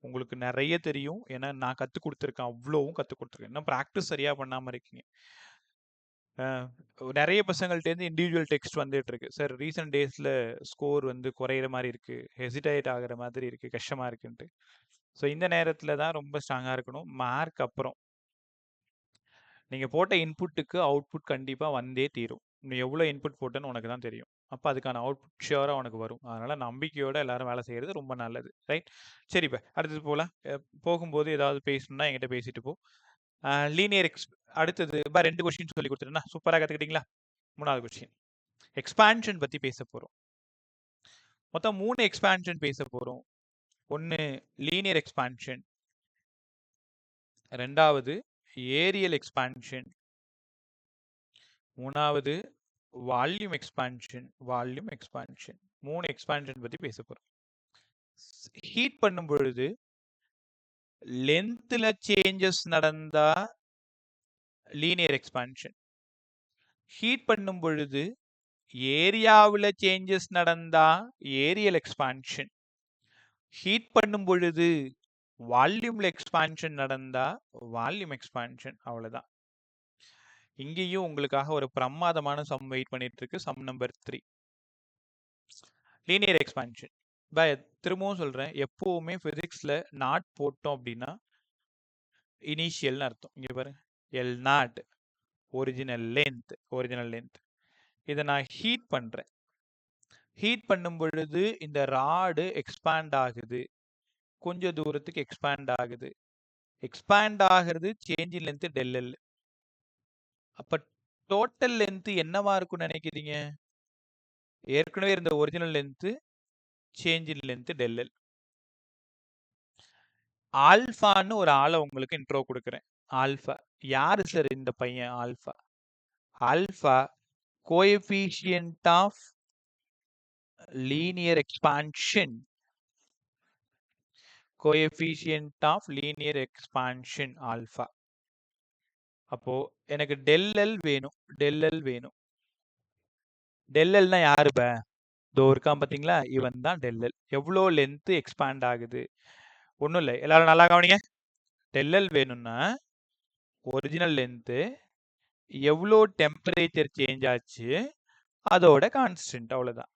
உங்களுக்கு நிறைய தெரியும். ஏன்னா நான் கற்றுக் கொடுத்துருக்கேன், அவ்வளோவும் கற்றுக் கொடுத்துருக்கேன். இன்னும் ப்ராக்டிஸ் சரியாக பண்ணாமல் இருக்கீங்க. நிறைய பசங்கள்ட்டேருந்து இண்டிவிஜுவல் டெக்ஸ்ட் வந்துட்டு இருக்கு, சார் ரீசெண்ட் டேஸில் ஸ்கோர் வந்து குறையிற மாதிரி இருக்கு, ஹெசிடேட் ஆகிற மாதிரி இருக்கு, கஷ்டமாக இருக்குன்ட்டு. ஸோ இந்த நேரத்தில் தான் ரொம்ப ஸ்ட்ராங்காக இருக்கணும். மார்க் அப்புறம் நீங்கள் போட்ட இன்புட்டுக்கு அவுட்புட் கண்டிப்பாக வந்தே தீரும். நீ எவ்வளோ இன்புட் போட்டேன்னு உனக்கு தான் தெரியும். அப்போ அதுக்கான அவுட்புட் ஷியோராக உனக்கு வரும். அதனால் நம்பிக்கையோடு எல்லாரும் வேலை செய்கிறது ரொம்ப நல்லது. ரைட்? சரிப்பா, அடுத்தது போகலாம். போகும்போது ஏதாவது பேசணுன்னா என்கிட்ட பேசிட்டு போ. லீனியர் அடுத்தது 2 கொஸ்டின் சொல்லி கொடுத்துட்டேன்னா சூப்பராக கற்றுக்கிட்டீங்களா? 3வது கொஸ்டின் எக்ஸ்பான்ஷன் பற்றி பேச போகிறோம். மொத்தம் 3 எக்ஸ்பான்ஷன் பேச போகிறோம். ஒன்று லீனியர் எக்ஸ்பான்ஷன், 2வது ஏரியல் எக்ஸ்பான்ஷன், 3வது வால்யூம் எக்ஸ்பான்ஷன். 3 எக்ஸ்பான்ஷன் பற்றி பேச போகிறோம். ஹீட் பண்ணும் பொழுது லென்த்தில் சேஞ்சஸ் நடந்தா லீனியர் எக்ஸ்பான்ஷன், ஹீட் பண்ணும் பொழுது ஏரியாவில் சேஞ்சஸ் நடந்தா ஏரியல் எக்ஸ்பான்ஷன், ஹீட் பண்ணும் பொழுது வால்யூம்ல எக்ஸ்பான்ஷன் நடந்தா வால்யூம் எக்ஸ்பான்ஷன். அவ்வளோதான். இங்கேயும் உங்களுக்காக ஒரு பிரமாதமான சம் வெயிட் பண்ணிட்டு இருக்கு. Sum number 3 linear expansion. திரும்பவும் சொல்றேன், எப்பவுமே பிசிக்ஸ்ல நாட் போட்டோம் அப்படின்னா இனிஷியல்னு அர்த்தம். இங்க பாருங்க, எல் நாட் ஒரிஜினல் லென்த். இதை நான் ஹீட் பண்றேன். ஹீட் பண்ணும் பொழுது இந்த ராடு எக்ஸ்பேண்ட் ஆகுது, கொஞ்சம் தூரத்துக்கு எக்ஸ்பேண்ட் ஆகுது. எக்ஸ்பேண்ட் ஆகிறது சேஞ்ச் இன் லென்த் ΔL. அப்ப டோட்டல் லென்த் என்னவா இருக்கும்னு நினைக்கிறீங்க? ஏற்கனவே இருந்த original length change in length del L. ஆல்ஃபான்னு ஒரு ஆளை உங்களுக்கு இன்ட்ரோ கொடுக்குறேன். ஆல்ஃபா யாரு சார் இந்த பையன்? Alpha alpha coefficient of linear expansion. Coefficient of linear expansion alpha. அப்போ எனக்கு del L வேணும். del L வேணும். del Lனா யாரு பே? இதோ இருக்கான் பாத்தீங்களா, இவன் தான் del L. எவ்வளோ லென்த் எக்ஸ்பாண்ட் ஆகுது? ஒன்றும் இல்லை, எல்லாரும் நல்லா கவனிங்க. del L வேணும்னா ஒரிஜினல் லென்த்து எவ்வளோ டெம்பரேச்சர் சேஞ்ச் ஆச்சு அதோட கான்ஸ்டன்ட், அவ்வளோதான்.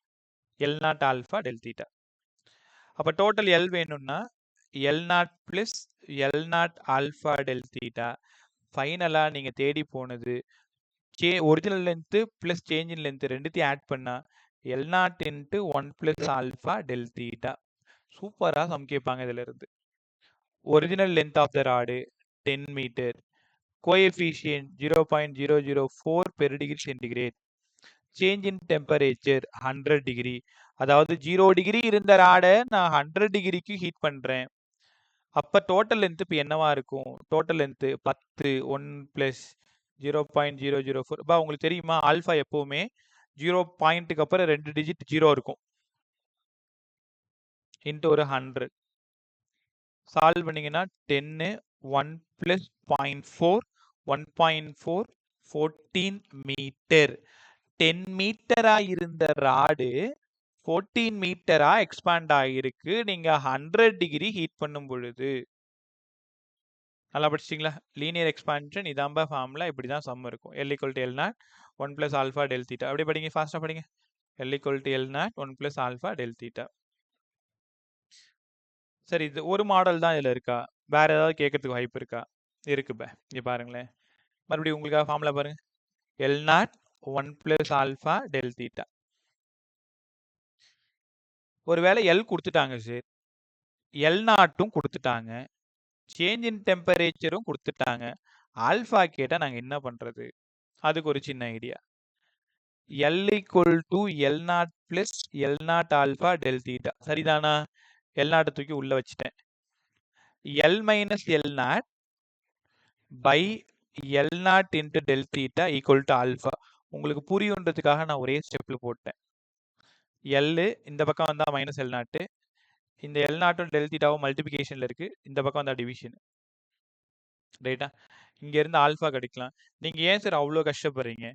L0 alpha del theta. அப்போ டோட்டல் L வேணும்னா L0 + L0 alpha del theta. ஃபைனலாக நீங்கள் தேடி போனது original length plus change in length ரெண்டுத்தையும் ஆட் பண்ணால் L0 × 1 + ஆல்ஃபா del தீட்டா. சூப்பராக சம் கேட்பாங்க இதில் இருந்து. Original length of the rod 10 metre, coefficient 0.004 per degree centigrade, change in temperature 100 degree. அதாவது 0 டிகிரி இருந்த ராடை நான் 100 டிகிரிக்கு ஹீட் பண்ணுறேன். அப்போ டோட்டல் லென்த் இப்போ என்னவா இருக்கும்? Total length 10 1 + 0.004. அப்போ உங்களுக்கு தெரியுமா, ஆல்ஃபா எப்போவுமே 0 பாயிண்ட்டுக்கு அப்புறம் 2 டிஜிட் 0 இருக்கும். இன்ட்டு ஒரு 100 சால்வ் பண்ணிங்கன்னா 10 1 + 0.4 1.4 14 மீட்டர். 10 மீட்டரா இருந்த ராடு 14 மீட்டரா எக்ஸ்பாண்ட் ஆகிருக்கு நீங்கள் 100 டிகிரி ஹீட் பண்ணும் பொழுது. நல்லா படிச்சிட்டிங்களா? லீனியர் எக்ஸ்பான்ஷன் இதாம்பா ஃபார்முலா, இப்படி தான் சம் இருக்கும். L = L0 1 + alpha del theta. அப்படியே படிங்க, ஃபாஸ்ட்டாக படிங்க. L = L0 1 + alpha del theta. சரி, இது ஒரு மாடல் தான் இதில் இருக்கா? வேற ஏதாவது கேட்கறதுக்கு வாய்ப்பு இருக்கா? இருக்கு பே, இங்கே பாருங்களேன். மறுபடியும் உங்களுக்காக ஃபார்முலா பாருங்க. L0 1 + alpha del theta. ஒருவேளை L கொடுத்துட்டாங்க சார், L0ம் கொடுத்துட்டாங்க, சேஞ்ச் இன் டெம்பரேச்சரும் கொடுத்துட்டாங்க, ஆல்ஃபா கேட்டால் நாங்கள் என்ன பண்ணுறது? அதுக்கு ஒரு சின்ன idea. L = L0 + L0 alpha del theta. சரிதானா? L0 தூக்கி உள்ள வச்சுட்டேன். L - L0 by L0 × del theta = alpha. உங்களுக்கு புரியுன்றதுக்காக நான் ஒரே ஸ்டெப்பில் போட்டேன். L இந்த பக்கம் வந்தால் -L0, இந்த L0ம் del தீட்டாவும் மல்டிபிகேஷனில் இருக்குது, இந்த பக்கம் வந்தால் டிவிஷன். ரைட்டா? இங்கேருந்து ஆல்ஃபா கிடைக்கலாம். நீங்கள் ஏன் சார் அவ்வளோ கஷ்டப்படுறீங்க?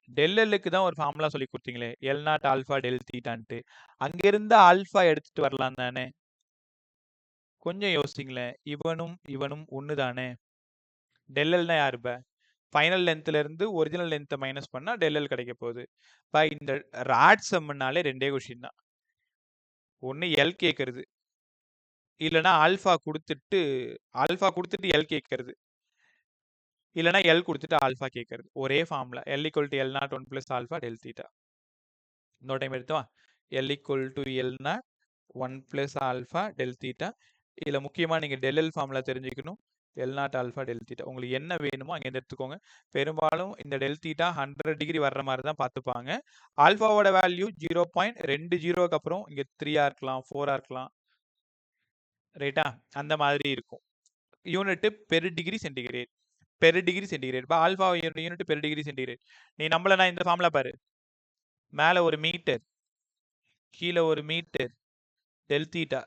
del Lக்கு தான் ஒரு ஃபார்முலா சொல்லி கொடுத்தீங்களே, L0 ஆல்ஃபா del தீட்டான்ட்டு. அங்கேருந்து ஆல்ஃபா எடுத்துட்டு வரலாம் தானே? கொஞ்சம் யோசிங்களேன். இவனும் ஒன்று தானே? del Lனா யாரு பே? ஃபைனல் லென்த்ல இருந்து ஒரிஜினல் லென்த்தை மைனஸ் பண்ணால் del L கிடைக்க போகுது. இப்போ இந்த ராட் சம்னாலே ரெண்டே கொஷின் தான். ஒன்று L கேட்கறது, இல்லைனா ஆல்ஃபா கொடுத்துட்டு L கேட்கறது, இல்லைனா L கொடுத்துட்டு ஆல்ஃபா கேட்கறது. ஒரே formula. L = L0 1 + alpha del theta. இன்னொரு டைம் எடுத்துவா. L = L0 1 + alpha del theta. இதில் முக்கியமாக நீங்கள் del L ஃபார்முலா தெரிஞ்சுக்கணும். L0 alpha del theta. உங்களுக்கு என்ன வேணுமோ அங்கேருந்து எடுத்துக்கோங்க. பெரும்பாலும் இந்த del தீட்டா 100 டிகிரி வர்ற மாதிரி தான் பார்த்துப்பாங்க. ஆல்ஃபாவோட வேல்யூ 0.20க்கு அப்புறம் இங்கே 3ஆக இருக்கலாம், 4ஆக இருக்கலாம். ரைட்டா? அந்த மாதிரி இருக்கும். Unit per degree centigrade. Per degree centigrade. இப்போ alpha unit per degree centigrade. நீ நம்மள நான் இந்த ஃபார்முலா பாரு. மேலே ஒரு மீட்டர், கீழே ஒரு metre, del theta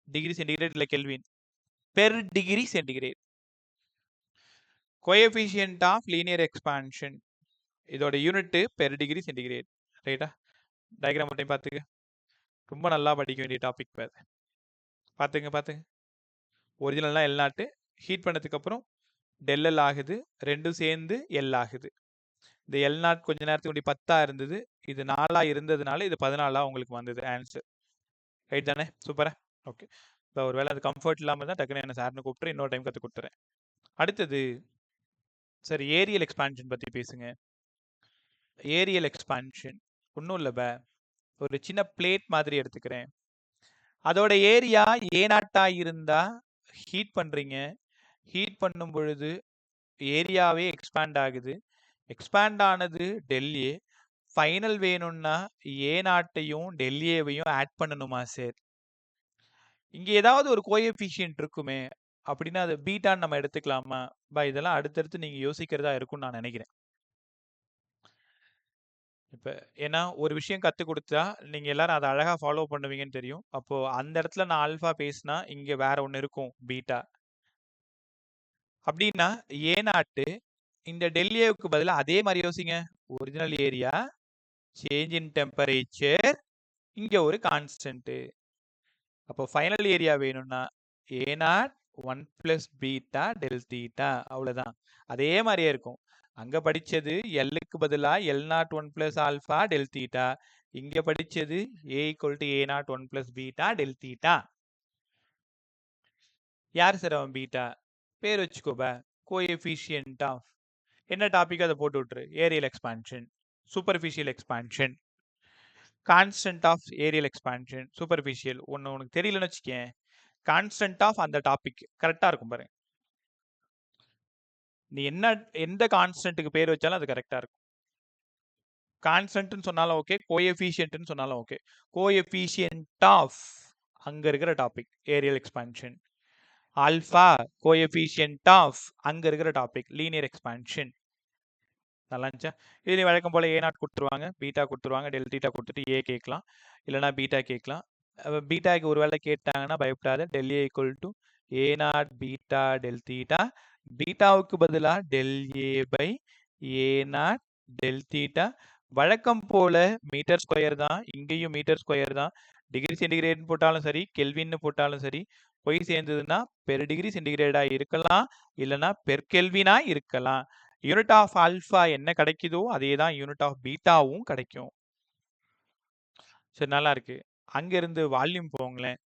degree centigrade இல்லை kelvin, per degree centigrade. Coefficient of linear expansion இதோட யூனிட் பெர் டிகிரி சென்டிகிரேட். ரைட்டா? டயக்ராம் மட்டும் பார்த்துக்க. ரொம்ப நல்லா படிக்க வேண்டிய டாபிக் பேர். பார்த்துங்க. ஒரிஜினல்லாம் L0 ஹீட் பண்ணதுக்கு அப்புறம் del L ஆகுது, ரெண்டும் சேர்ந்து L ஆகுது. இந்த L0 கொஞ்ச நேரத்துக்கு முன்னாடி 10ஆ இருந்தது, இது 4ஆ இருந்ததுனால இது 14ஆ உங்களுக்கு வந்தது ஆன்சர். ரைட் தானே? சூப்பரா? ஓகே. இப்போ ஒரு வேளை அது கம்ஃபர்ட் இல்லாமல் தான் டக்குன்னு என்ன சார்னு கூப்பிட்டு இன்னொரு டைம் கற்றுக் கொடுத்துறேன். அடுத்தது சரி, ஏரியல் எக்ஸ்பான்ஷன் பற்றி பேசுங்க. ஏரியல் எக்ஸ்பான்ஷன் ஒன்றும் இல்லை பே, ஒரு சின்ன பிளேட் மாதிரி எடுத்துக்கிறேன். அதோட ஏரியா A0 இருந்தால் ஹீட் பண்ணுறீங்க. ஹீட் பண்ணும் பொழுது ஏரியாவே எக்ஸ்பேண்ட் ஆகுது. எக்ஸ்பேண்ட் ஆனது del A. ஃபைனல் வேணும்னா ஏ நாட்டையும் டெல்லியவையும் ஆட் பண்ணணுமா சார்? இங்க ஏதாவது ஒரு கோஎஃபிஷியன்ட் இருக்குமே அப்படின்னா அது பீட்டான்னு நம்ம எடுத்துக்கலாமா? இதெல்லாம் அடுத்தடுத்து நீங்க யோசிக்கிறதா இருக்கும்னு நான் நினைக்கிறேன். இப்ப ஏன்னா ஒரு விஷயம் கத்து கொடுத்தா நீங்க எல்லாரும் அதை அழகா ஃபாலோ பண்ணுவீங்கன்னு தெரியும். அப்போ அந்த இடத்துல நான் ஆல்பா பேசினா இங்க வேற ஒன்னு இருக்கும் பீட்டா. அப்படின்னா ஏ நாட்டு இந்த டெல்லியாவுக்கு பதிலா அதே மாதிரி யோசிங்க. Original area, change in temperature, இங்க ஒரு கான்ஸ்டன்ட். அப்போ ஃபைனல் ஏரியா வேணும்னா A naught 1 plus beta del theta, அவ்வளவுதான். அதே மாதிரியே இருக்கும். அங்க படிச்சது எல்லுக்கு பதிலா L naught 1 plus alpha del theta, இங்க படிச்சது A equal to A naught 1 plus beta del theta. யார் சார் அவன் பீட்டா? பேர் வச்சுக்கோபா, கோஎஃபிஷியன்ட் ஆஃப் என்ன டாபிக் அதை போட்டு விட்டுரு. Areal expansion, superficial expansion, constant of Ariel expansion, superficial. ஒன்று உனக்கு தெரியலன்னு வச்சுக்கேன், கான்ஸ்டன்ட் ஆஃப் அந்த டாபிக் கரெக்டா இருக்கும் பாருங்க. நீ எந்த கான்ஸ்டன்ட்டுக்கு பேர் வச்சாலும் அது கரெக்டா இருக்கும். கான்ஸ்டன்ட்னு சொன்னாலும் ஓகே, கோஎஃபிஷியன்ட்னு சொன்னாலும் ஓகே. கோஎஃபிஷியன்ட் ஆஃப் அங்க இருக்கிற topic areal expansion. Alpha coefficient of அங்க இருக்கிற டாபிக் லீனியர் எக்ஸ்பான்ஷன். நல்லா இருந்துச்சா? இது வழக்கம் போல ஏ நாட் கொடுத்துருவாங்க, பீட்டா கொடுத்துருவாங்க, டெல் தீட்டா கொடுத்துட்டு ஏ கேட்கலாம், இல்லைனா பீட்டா கேட்கலாம். பீட்டாக்கு ஒரு வேளை கேட்டாங்கன்னா பயப்படாத, del A equal to A naught beta del theta. பீட்டாவுக்கு பதிலா del A by A naught del theta. வழக்கம் போல மீட்டர் ஸ்கொயர் தான், இங்கேயும் மீட்டர் ஸ்கொயர் தான். டிகிரி சென்டிகிரேட் போட்டாலும் சரி, கெல்வின்னு போட்டாலும் சரி, போய் சேர்ந்ததுன்னா பெர் டிகிரி சென்டிகிரேடா இருக்கலாம், இல்லைன்னா பெர் கெல்வினா இருக்கலாம். யூனிட் ஆஃப் ஆல்பா என்ன கிடைக்குதோ அதே தான் யூனிட் ஆஃப் பீட்டாவும் கிடைக்கும். சரி, நல்லா இருக்கு. அங்கிருந்து வால்யூம் போங்களேன்.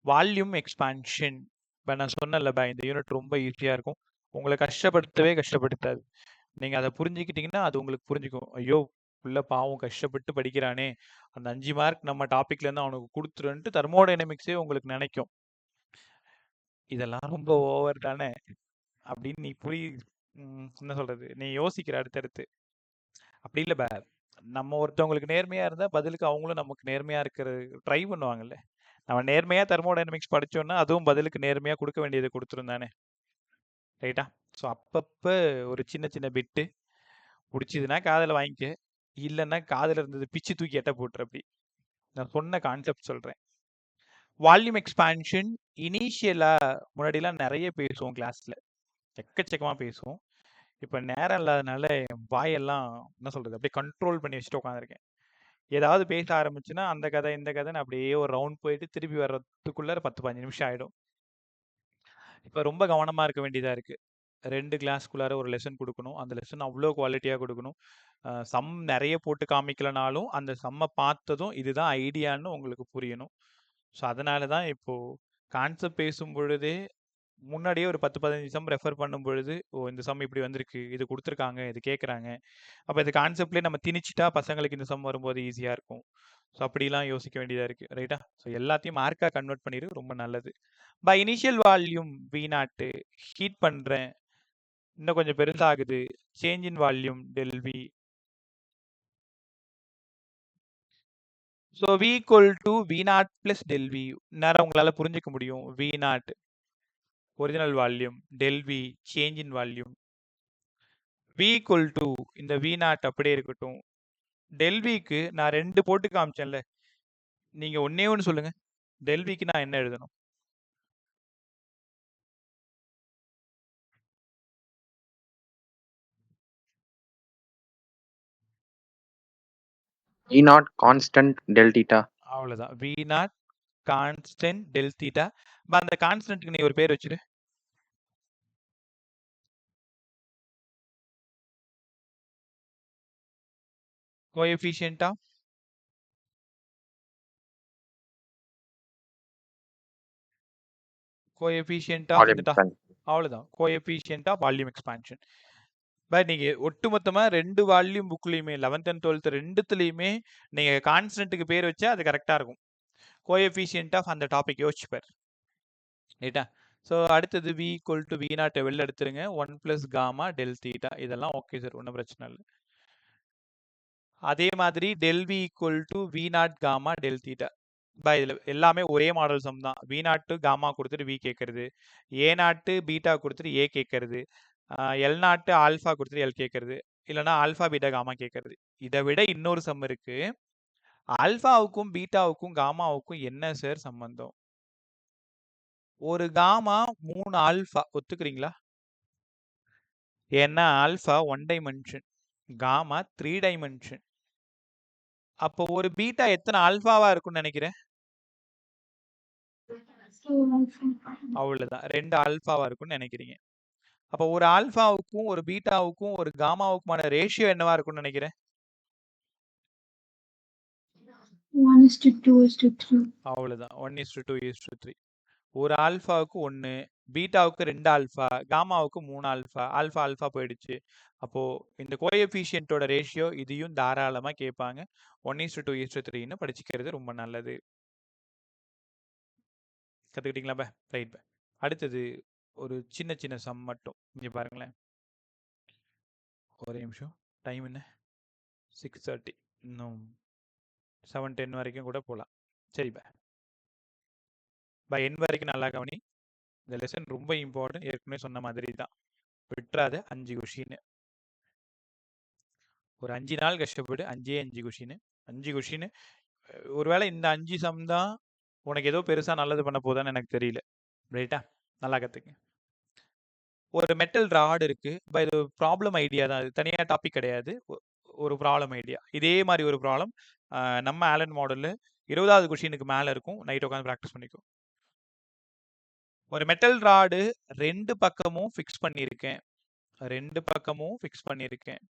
Volume expansion. இப்போ நான் சொன்னேன்ல இந்த யூனிட் ரொம்ப ஈஸியாக இருக்கும், உங்களை கஷ்டப்படுத்தவே கஷ்டப்படுத்தாது. நீங்கள் அதை புரிஞ்சுக்கிட்டீங்கன்னா அது உங்களுக்கு புரிஞ்சுக்கும். ஐயோ உள்ள பாவம் கஷ்டப்பட்டு படிக்கிறானே, அந்த 5 மார்க் நம்ம டாபிக்ல இருந்து அவனுக்கு கொடுத்துருன்ட்டு தெர்மோடைனமிக்ஸே உங்களுக்கு நினைக்கும். இதெல்லாம் ரொம்ப ஓவர் தானே அப்படின்னு நீ என்ன சொல்றது, நீ யோசிக்கிற அடுத்தடுத்து. அப்படி இல்லை நம்ம ஒருத்தவங்களுக்கு நேர்மையா இருந்தா பதிலுக்கு அவங்களும் நமக்கு நேர்மையா இருக்கிறது ட்ரை பண்ணுவாங்கல்ல. நம்ம நேர்மையா தெர்மோடைனமிக்ஸ் படிச்சோம்னா அதுவும் பதிலுக்கு நேர்மையா கொடுக்க வேண்டியதை கொடுத்துருந்தானே, ரைட்டா? ஸோ அப்பப்போ ஒரு சின்ன சின்ன பிட்டு பிடிச்சதுன்னா காதில் வாங்கிக்க, இல்லைன்னா காதில் இருந்தது பிச்சு தூக்கி எட்ட போட்டுரு. அப்படி நான் சொன்ன கான்செப்ட் சொல்றேன். வால்யூம் எக்ஸ்பான்ஷன் இனிஷியலா முன்னாடிலாம் நிறைய பேசுவோம் கிளாஸ்ல, எக்கச்சக்கமா பேசுவோம். இப்போ நேரம் இல்லாதனால என் வாயெல்லாம் என்ன சொல்றது அப்படியே கண்ட்ரோல் பண்ணி வச்சுட்டு உட்காந்துருக்கேன். ஏதாவது பேச ஆரம்பிச்சுன்னா அந்த கதை இந்த கதைன்னு அப்படியே ஒரு ரவுண்ட் போயிட்டு திருப்பி வர்றதுக்குள்ள 10-15 நிமிஷம் ஆயிடும். இப்போ ரொம்ப கவனமா இருக்க வேண்டியதா இருக்கு. 2 கிளாஸ்க்குள்ளார ஒரு லெசன் கொடுக்கணும், அந்த லெசன் அவ்வளோ குவாலிட்டியாக கொடுக்கணும். சம் நிறைய போட்டு காமிக்கலனாலும் அந்த சம்மை பார்த்ததும் இதுதான் ஐடியான்னு உங்களுக்கு புரியணும். ஸோ அதனால தான் இப்போ கான்செப்ட் பேசும் பொழுதே முன்னாடியே ஒரு 10-15 சம் ரெஃபர் பண்ணும் பொழுது, ஓ இந்த சம் இப்படி வந்திருக்கு, இது கொடுத்துருக்காங்க, இது கேட்குறாங்க, அப்போ இந்த கான்செப்ட்லேயே நம்ம திணிச்சிட்டா பசங்களுக்கு இந்த சம் வரும்போது ஈஸியாக இருக்கும். ஸோ அப்படிலாம் யோசிக்க வேண்டியதாக இருக்குது, ரைட்டா? ஸோ எல்லாத்தையும் மார்க்காக கன்வெர்ட் பண்ணிடு, ரொம்ப நல்லது. Initial volume V naught heat பண்ணுறேன், இன்னும் கொஞ்சம் பெருசாகுது, change in volume del V. So V equal to V naught plus del V. நேரம் உங்களால் புரிஞ்சுக்க முடியும். V naught original volume, del V change in volume. V equal to இந்த வி நாட் அப்படியே இருக்கட்டும். டெல் விக்கு நான் 2 போட்டு காமிச்சேன்ல, நீங்க ஒன்னே ஒன்று சொல்லுங்க, டெல் விக்கு நான் என்ன எழுதணும்? V naught constant del theta. அவ்வளவுதான், V naught constant del theta. அந்த கான்ஸ்டன்ட்க்கு நீ ஒரு பேர் வச்சிரு. கோஎஃபிஷியன்ட் ஆஃப் அவ்வளவுதான், கோஎஃபிஷியன்ட் ஆஃப் வால்யூம் எக்ஸ்பான்ஷன். நீங்க ஒட்டுமொத்தமா 2 வால்யூம் புக்லயுமே 11th and 12th ரெண்டுத்துலயுமே நீங்க கான்ஸ்டன்ட்டுக்கு பேர் வச்சா அது கரெக்டா இருக்கும். கோஎஃபிஷியன்ட் ஆஃப் அந்த டாபிக் யோசிச்சு பாரு, ரைட்டா? ஸோ அடுத்தது V equal to V naught வெளில எடுத்துருங்க, 1 பிளஸ் காமா டெல் தீட்டா. இதெல்லாம் ஓகே சார், ஒன்றும் பிரச்சனை இல்லை. அதே மாதிரி del V equal to V naught gamma del theta. இதில் எல்லாமே ஒரே மாடல் சம் தான். வி நாட்டு காமா கொடுத்துட்டு வி கேட்கறது, ஏ நாட்டு பீட்டா கொடுத்துட்டு ஏ கேட்கறது, எல் நாட்டு ஆல்ஃபா கொடுத்துட்டு எல் கேட்கறது, இல்லைனா ஆல்ஃபா பீட்டா காமா கேட்கறது. இதை விட இன்னொரு சம் இருக்கு. ஆல்ஃபாவுக்கும் பீட்டாவுக்கும் காமாவுக்கும் என்ன சார் சம்பந்தம்? ஒரு காமா 3 ஆல்ஃபா ஒத்துக்கிறீங்களா? ஏன்னா ஆல்ஃபா 1 டைமென்ஷன், காமா 3 டைமென்ஷன். அப்போ ஒரு பீட்டா எத்தனை ஆல்ஃபாவா இருக்கும்னு நினைக்கிறேன்? அவ்வளவுதான், 2 ஆல்ஃபாவா இருக்கும்னு நினைக்கிறீங்க. அப்போ ஒரு ஆல்ஃபாவுக்கும் ஒரு பீட்டாவுக்கும் ஒரு காமாவுக்குமான ரேஷியோ என்னவா இருக்கும்னு நினைக்கிறேன்? 1:2:3. அவ்வளவுதான், 1:2:3. ஒரு ஆல்ஃபாவுக்கு 1, பீட்டாவுக்கு 2 ஆல்ஃபா, காமாவுக்கு 3 ஆல்ஃபா. ஆல்ஃபா ஆல்ஃபா போயிடுச்சு. அப்போ இந்த கோஎஃபிஷியன்ட்டோட ரேஷியோ இதையும் தாராளமா கேட்பாங்க. 1:2:3ன்னு படிச்சுக்கிறது ரொம்ப நல்லது. கத்துக்கிட்டீங்களா? ரைட். அடுத்தது ஒரு சின்ன சின்ன சம் மட்டும் இங்க பாருங்களேன். ஒரே நிமிஷம், டைம் என்ன? 6:30. இன்னும் 7:10 வரைக்கும் கூட போகலாம். சரி என் வரைக்கும் நல்லா கவனி. இந்த லெசன் ரொம்ப இம்பார்ட்டன்ட். ஏற்கனவே சொன்ன மாதிரி தான், விட்டுறாத. 5 கொஷின், ஒரு 5 நாள் கஷ்டப்படு. 5 கொஷின், 5 கொஷின். ஒருவேளை இந்த 5 சம் தான் உனக்கு ஏதோ பெருசா நல்லது பண்ண போதான்னு எனக்கு தெரியல. ரைட்டா? நல்லா கத்துங்க. ஒரு மெட்டல் ராட் இருக்கு. இது ப்ராப்ளம் ஐடியா தான், அது தனியாக டாபிக் கிடையாது. ஒரு ப்ராப்ளம் ஐடியா. இதே மாதிரி ஒரு ப்ராப்ளம் நம்ம ஆலன் மாடல்ல 20வது கொஷினுக்கு மேல இருக்கும். நைட் உட்காந்து ப்ராக்டிஸ் பண்ணிக்கோ. ஒரு மெட்டல் ராடு 2 பக்கமும் ஃபிக்ஸ் பண்ணியிருக்கேன். 2 பக்கமும் ஃபிக்ஸ் பண்ணியிருக்கேன்.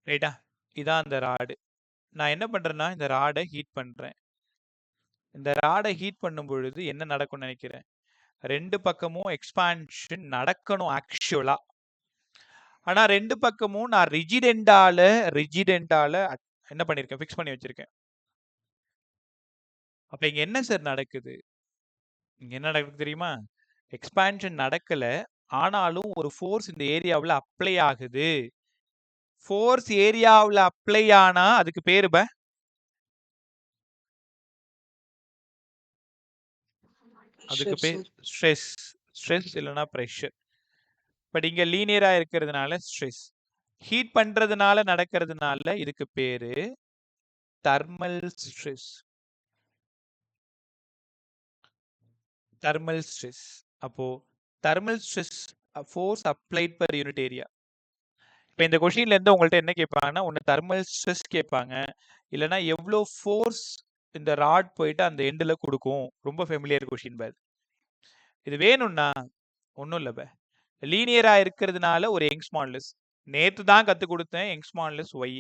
ரைட்டா? இதான் அந்த ராடு. நான் என்ன பண்றேன்னா, இந்த ராடை ஹீட் பண்றேன். இந்த ராடை ஹீட் பண்ணும் பொழுது என்ன நடக்கும்னு நினைக்கிறேன்? 2 பக்கமும் எக்ஸ்பான்ஷன் நடக்கணும் ஆக்சுவலா. ஆனா 2 பக்கமும் நான் ரிஜிடெண்டால என்ன பண்ணிருக்கேன்? ஃபிக்ஸ் பண்ணி வச்சிருக்கேன். அப்ப இங்க என்ன சார் நடக்குது? இங்க என்ன நடக்குது தெரியுமா? எக்ஸ்பான்ஷன் நடக்கல, ஆனாலும் ஒரு ஃபோர்ஸ் இந்த ஏரியாவுல அப்ளை ஆகுது. ஃபோர்ஸ் ஏரியாவுல அப்ளை ஆனா அதுக்கு பேரு அதுக்கு பேர் ஸ்ட்ரெஸ். ஸ்ட்ரெஸ் இல்லைன்னா ப்ரெஷர். பட் இங்க லீனியரா இருக்கிறதுனால ஸ்ட்ரெஸ். ஹீட் பண்றதுனால நடக்கிறதுனால இதுக்கு பேரு தெர்மல் ஸ்ட்ரெஸ். Thermal stress. அப்போ thermal stress force applied per unit area. இப்போ இந்த கொஷின்ல இருந்து உங்கள்ட்ட என்ன கேட்பாங்கன்னா, ஒன்று தெர்மல் ஸ்ட்ரெஸ் கேட்பாங்க, இல்லைன்னா எவ்வளோ ஃபோர்ஸ் இந்த ராட் போயிட்டு அந்த எண்டில் கொடுக்கும். ரொம்ப ஃபெமிலியர் கொஷின் பாரு. இது வேணும்னா ஒன்றும் இல்லை லீனியரா இருக்கிறதுனால ஒரு யங்ஸ் மாடுலஸ். நேற்று தான் கற்றுக் கொடுத்தேன் யங்ஸ் மாடுலஸ் ஒய்.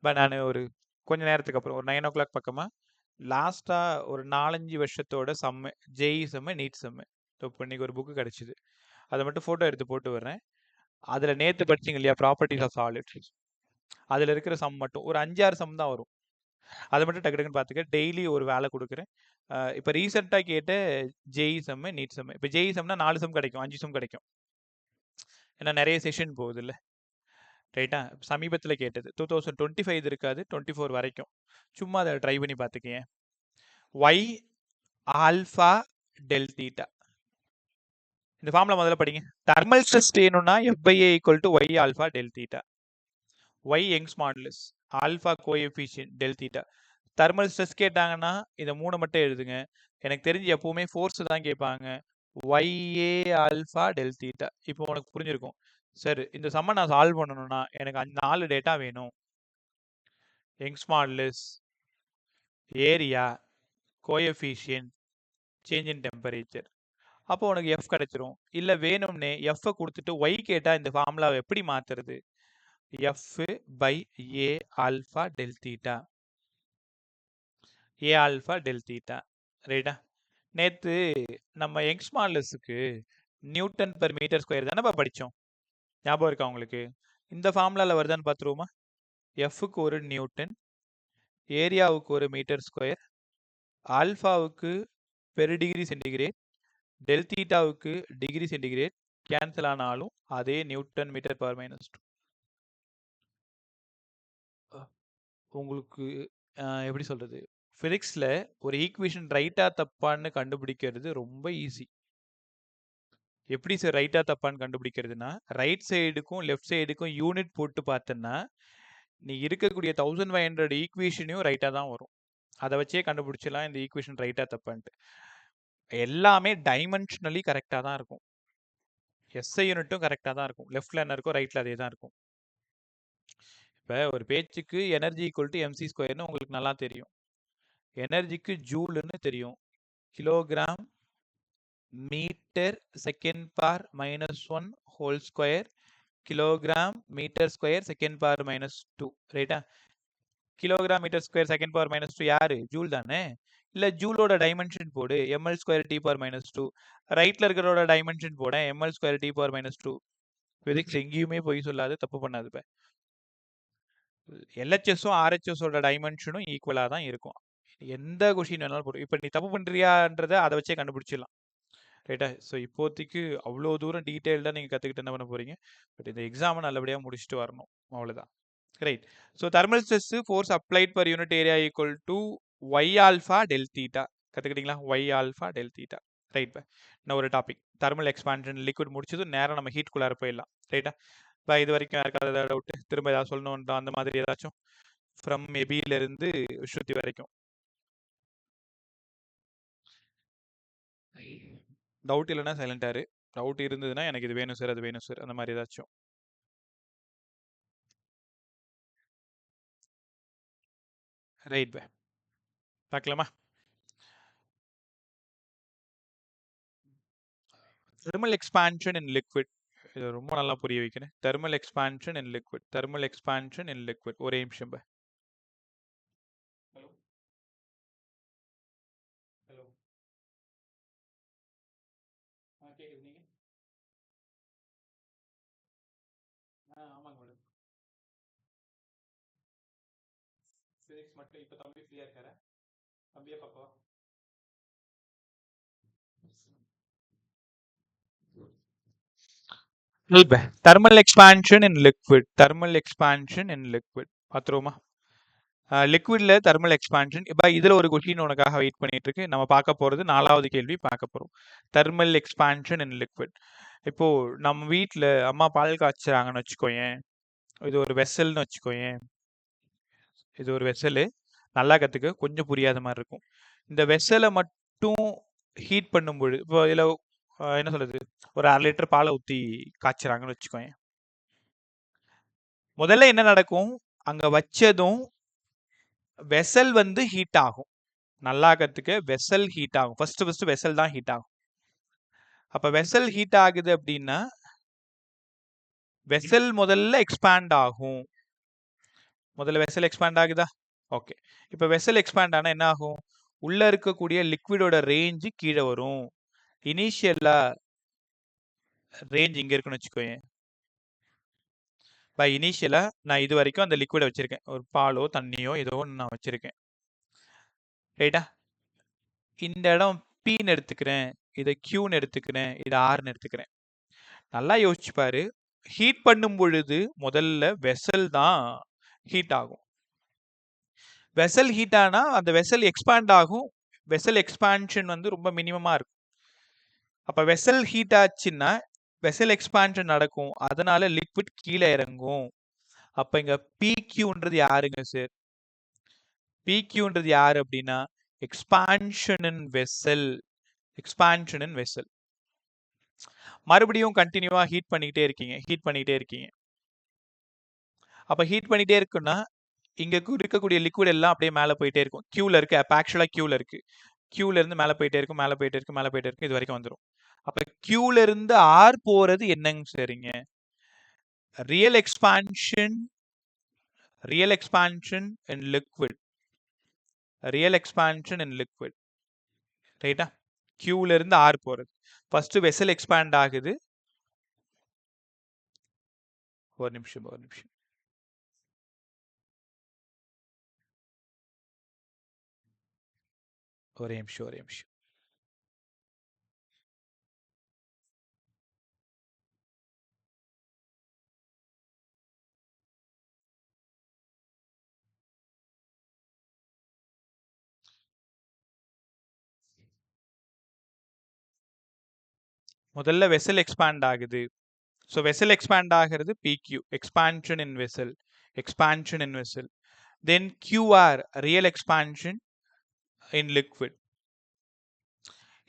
நான் ஒரு கொஞ்ச நேரத்துக்கு அப்புறம் ஒரு 9 o'clock பக்கமா லாஸ்டா ஒரு 4-5 வருஷத்தோட செம்மு, ஜெய் செம்மு, நீட் செம்மு. இப்போ இன்னைக்கு ஒரு புக்கு கிடைச்சிது, அதை மட்டும் ஃபோட்டோ எடுத்து போட்டு வர்றேன். அதில் நேற்று படிச்சிங்க இல்லையா, ப்ராப்பர்ட்டிஸ் ஆஃப் சாலிட்ஸ், அதில் இருக்கிற சம் மட்டும் ஒரு 5-6 சம் தான் வரும். அதை மட்டும் டக்கு டக்குன்னு பார்த்துக்க. டெய்லி ஒரு வேலை கொடுக்குறேன். இப்போ ரீசெண்டாக கேட்ட ஜெய் செம்மு, நீட் செம்மு. இப்போ ஜெய் செம்னா 4 சம் கிடைக்கும், 5 சம் கிடைக்கும். ஏன்னா நிறைய செஷன் போகுது இல்லை? ரைட்டா? சமீபத்தில் கேட்டது 2025 இருக்காது, 24 வரைக்கும். சும்மா அதை ட்ரை பண்ணி பார்த்துக்கேன். Y alpha del theta. இந்த ஃபார்முலா முதல்ல படிங்க. தெர்மல் ஸ்ட்ரெஸ் வேணும்னா F/A = Y alpha del theta. Y Young's modulus, alpha coefficient, del theta. Thermal stress கேட்டாங்கன்னா இதை 3 மட்டும் எழுதுங்க. எனக்கு தெரிஞ்சு எப்பவுமே ஃபோர்ஸ் தான் கேட்பாங்க. YA alpha del theta. இப்போ உனக்கு புரிஞ்சிருக்கும். சார் இந்த சம்மை நான் சால்வ் பண்ணணும்னா எனக்கு 4 டேட்டா வேணும். Young's modulus, area, coefficient, change in temperature. அப்போ உனக்கு எஃப் கிடைச்சிரும். இல்லை வேணும்னே எஃப் கொடுத்துட்டு ஒய் கேட்டால் இந்த ஃபார்முலாவை எப்படி மாற்றுறது? F/A alpha del theta. A alpha del theta. ரைட்டா? நேற்று நம்ம யங்ஸ் மாடுலஸுக்கு நியூட்டன் பெர் மீட்டர் ஸ்கொயர் தானே படித்தோம். ஞாபகம் இருக்கா உங்களுக்கு? இந்த ஃபார்முலாவில் வருதான்னு பார்த்துருவோமா? எஃப்க்கு ஒரு நியூட்டன், ஏரியாவுக்கு ஒரு மீட்டர் ஸ்கொயர், ஆல்ஃபாவுக்கு பெர் டிகிரி சென்டிகிரேட், டெல் தீட்டாவுக்கு டிகிரி சென்டிகிரேட். கேன்சல் ஆனாலும் அதே நியூட்டன் மீட்டர் பவர் -2. உங்களுக்கு எப்படி சொல்றது? பிசிக்ஸ்ல ஒரு ஈக்குவேஷன் ரைட்டா தப்பான்னு கண்டுபிடிக்கிறது ரொம்ப ஈஸி. எப்படி சார் ரைட்டா தப்பான்னு கண்டுபிடிக்கிறதுனா, ரைட் சைடுக்கும் லெஃப்ட் சைடுக்கும் யூனிட் போட்டு பார்த்தேன்னா, நீ இருக்கக்கூடிய 1500 ஈக்குவேஷனையும் ரைட்டா தான் வரும். அதை வச்சே கண்டுபிடிச்சலாம் இந்த ஈக்குவேஷன் ரைட்டா தப்பான்ட்டு. எல்லாமே டைமென்ஷனலி கரெக்டா தான் இருக்கும். எஸ்ஐ யூனிட்டும் கரெக்டா தான் இருக்கும். லெஃப்ட்ல என்ன இருக்கோ ரைட்ல அதே தான் இருக்கும். இப்போ ஒரு பேச்சுக்கு எனர்ஜி ஈக்குவல் டு எம்சி ஸ்கொயர்னு உங்களுக்கு நல்லா தெரியும். எனர்ஜிக்கு ஜூல்னு தெரியும். Kilogram metre second bar -1 whole square kilogram metre square second bar -2 ரைட்டா? Kilogram metre square second power -2 யாரு? ஜூல் தானே? இல்ல ஜூலோட டைமென்ஷன் போடு ml ஸ்கொயர் டி பவர் -2. ரைட்ல இருக்கிறோட டைமென்ஷன் போட ml square T power -2. Physics எங்கேயுமே போய் சொல்லாது, தப்பு பண்ணாது. இப்ப எல்ஹெச்எஸும் ஆர்ஹெச்எஸோட டைமென்ஷனும் ஈக்குவலா தான் இருக்கும். எந்த கொஷின் வேணாலும் போடும். இப்போ நீ தப்பு பண்றியான்றதை அதை வச்சே கண்டுபிடிச்சிடலாம். ரைட்டா? ஸோ இப்போதைக்கு அவ்வளோ தூரம் டீட்டெயில்டாக நீங்கள் கற்றுக்கிட்டு என்ன பண்ண போறீங்க? பட் இந்த எக்ஸாமை நல்லபடியாக முடிச்சுட்டு வரணும், அவ்வளோதான். Right. So thermal stress force applied per unit area equal to y alpha del theta. கற்றுக்கிட்டீங்களா? y alpha del theta. Right. இன்னும் ஒரு டாபிக் தெர்மல் எக்ஸ்பான்ஷன் லிக்விட் முடிச்சது நேரம் நம்ம ஹீட்குள்ளார போயிடலாம். ரைட்டா? இப்போ இது வரைக்கும் யாருக்காவது ஏதாவது டவுட், திரும்ப ஏதாவது சொல்லணும்ன்றா அந்த மாதிரி ஏதாச்சும் ஃப்ரம் எபியிலிருந்து ஸ்ருதி வரைக்கும் டவுட் இல்லைன்னா சைலண்டாரு. டவுட் இருந்ததுன்னா எனக்கு இது வேணும் சார், அது வேணும் சார், அந்த மாதிரி ஏதாச்சும். ரைட் பை பார்க்கலாமா? Thermal expansion in liquid. இது ரொம்ப நல்லா புரிய வைக்கிறேன். Thermal expansion in liquid. Thermal expansion in liquid. ஒரே நிமிஷம் பை. ஹலோ ஹலோ கேக்குது நீங்க? ஆமாங்க மேடம். பிசிக்ஸ் மட்டும் இப்போ தம்பி ஃப்ரீயா இருக்காரா? தம்பியா பாப்பா? Thermal expansion in liquid. Thermal expansion in liquid பார்த்துருவோமா? லிக்விட்ல தெர்மல் எக்ஸ்பான்ஷன். இப்போ இதில் ஒரு கொஷின் உனக்காக வெயிட் பண்ணிட்டு இருக்கு. நம்ம பார்க்க போகிறது 4வது கேள்வி பார்க்க போகிறோம். Thermal expansion in liquid. இப்போ நம்ம வீட்டில் அம்மா பால் காய்ச்சுறாங்கன்னு வச்சுக்கோயேன். இது ஒரு வெசல்னு வச்சுக்கோயேன். இது ஒரு வெசலு. நல்லா கற்றுக்க, கொஞ்சம் புரியாத மாதிரி இருக்கும். இந்த வெசலை மட்டும் ஹீட் பண்ணும்பொழுது, இப்போ இதில் என்ன சொல்றது, ஒரு 1/2 லிட்டர் பாலை ஊற்றி காய்ச்சுறாங்கன்னு வச்சுக்கோங்க. முதல்ல என்ன நடக்கும்? அங்க வச்சதும் வெசல் வந்து ஹீட் ஆகும். நல்லா கத்துக்க, வெசல் ஹீட் ஆகும். ஃபர்ஸ்ட் வெசல் தான் ஹீட் ஆகும். அப்ப வெசல் ஹீட் ஆகுது அப்படின்னா வெசல் முதல்ல எக்ஸ்பேண்ட் ஆகும். முதல்ல வெசல் எக்ஸ்பேண்ட் ஆகுதா? ஓகே. இப்ப வெசல் எக்ஸ்பேண்ட் ஆனா என்ன ஆகும்? உள்ள இருக்கக்கூடிய லிக்விடோட ரேஞ்சு கீழே வரும். இனிஷியலா ரேஞ்ச் இங்க இருக்குன்னு வச்சுக்கோங்க. பை இனிஷியலா நான் இது வரைக்கும் அந்த லிக்விட வச்சிருக்கேன். ஒரு பாலோ தண்ணியோ ஏதோ ஒன்று நான் வச்சிருக்கேன். ரைட்டா? இந்த இடம் Pன்னு எடுத்துக்கிறேன், இதை Qன்னு எடுத்துக்கிறேன், இதை Rன்னு எடுத்துக்கிறேன். நல்லா யோசிச்சு பாரு. ஹீட் பண்ணும் பொழுது முதல்ல வெசல் தான் ஹீட் ஆகும். வெசல் ஹீட் ஆனா அந்த வெசல் எக்ஸ்பேண்ட் ஆகும். வெசல் எக்ஸ்பான்ஷன் வந்து ரொம்ப மினிமமா இருக்கும். அப்ப வெசல் ஹீட் ஆச்சுன்னா வெசல் எக்ஸ்பான்ஷன் நடக்கும். அதனால லிக்விட் கீழே இறங்கும். அப்ப இங்க PQன்றது யாருங்க சார்? PQன்றது யாரு அப்படின்னா எக்ஸ்பான்ஷன் இன் வெசல். எக்ஸ்பான்ஷன் இன் வெசல். மறுபடியும் கண்டினியூவா ஹீட் பண்ணிக்கிட்டே இருக்கீங்க. அப்ப ஹீட் பண்ணிட்டே இருக்குன்னா இங்க இருக்கக்கூடிய லிக்விட் எல்லாம் அப்படியே மேல போயிட்டே இருக்கும். கியூல இருக்கு. அப்ப ஆக்சுவலா கியூல இருக்கு. கியூல இருந்து மேல போயிட்டே இருக்கும். இது வரைக்கும் வந்துடும். அப்ப கியூல இருந்து ஆர் போறது என்னங்க சரிங்க? Real expansion in liquid. ரைட்டா? கியூல இருந்து ஆர் போறது. ஃபர்ஸ்ட் வெசல் எக்ஸ்பேண்ட் ஆகுது. ஒரு நிமிஷம். ஒரே நிமிஷம். முதல்ல வெசல் எக்ஸ்பேண்ட் ஆகுது. ஸோ வெசல் எக்ஸ்பேண்ட் ஆகிறது PQ, expansion in vessel, expansion in vessel. Then QR, real expansion in liquid.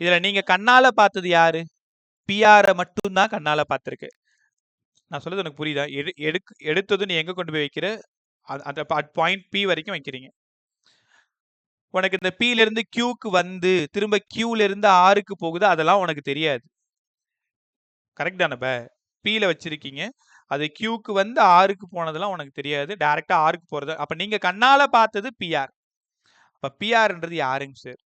இதுல நீங்க கண்ணால பார்த்தது யாரு? PR மட்டும் தான் கண்ணால பார்த்திருக்கு. நான் சொல்றது எனக்கு புரியுதா? எடுத்தது நீ எங்க கொண்டு போய் வைக்கிற? அந்த பாயிண்ட் P வரைக்கும் வைக்கிறீங்க. உனக்கு இந்த P ல இருந்து Qக்கு வந்து திரும்ப Qல இருந்து Rக்கு போகுது, அதெல்லாம் உனக்கு தெரியாது. கரெக்ட் தானே? P ல வச்சிருக்கீங்க, அது Qக்கு வந்து Rக்கு போனதெல்லாம் உனக்கு தெரியாது. டைரக்டா Rக்கு போறது. அப்ப நீங்க கண்ணால பார்த்தது PR. அப்ப PRன்றது யாருங்க சார்?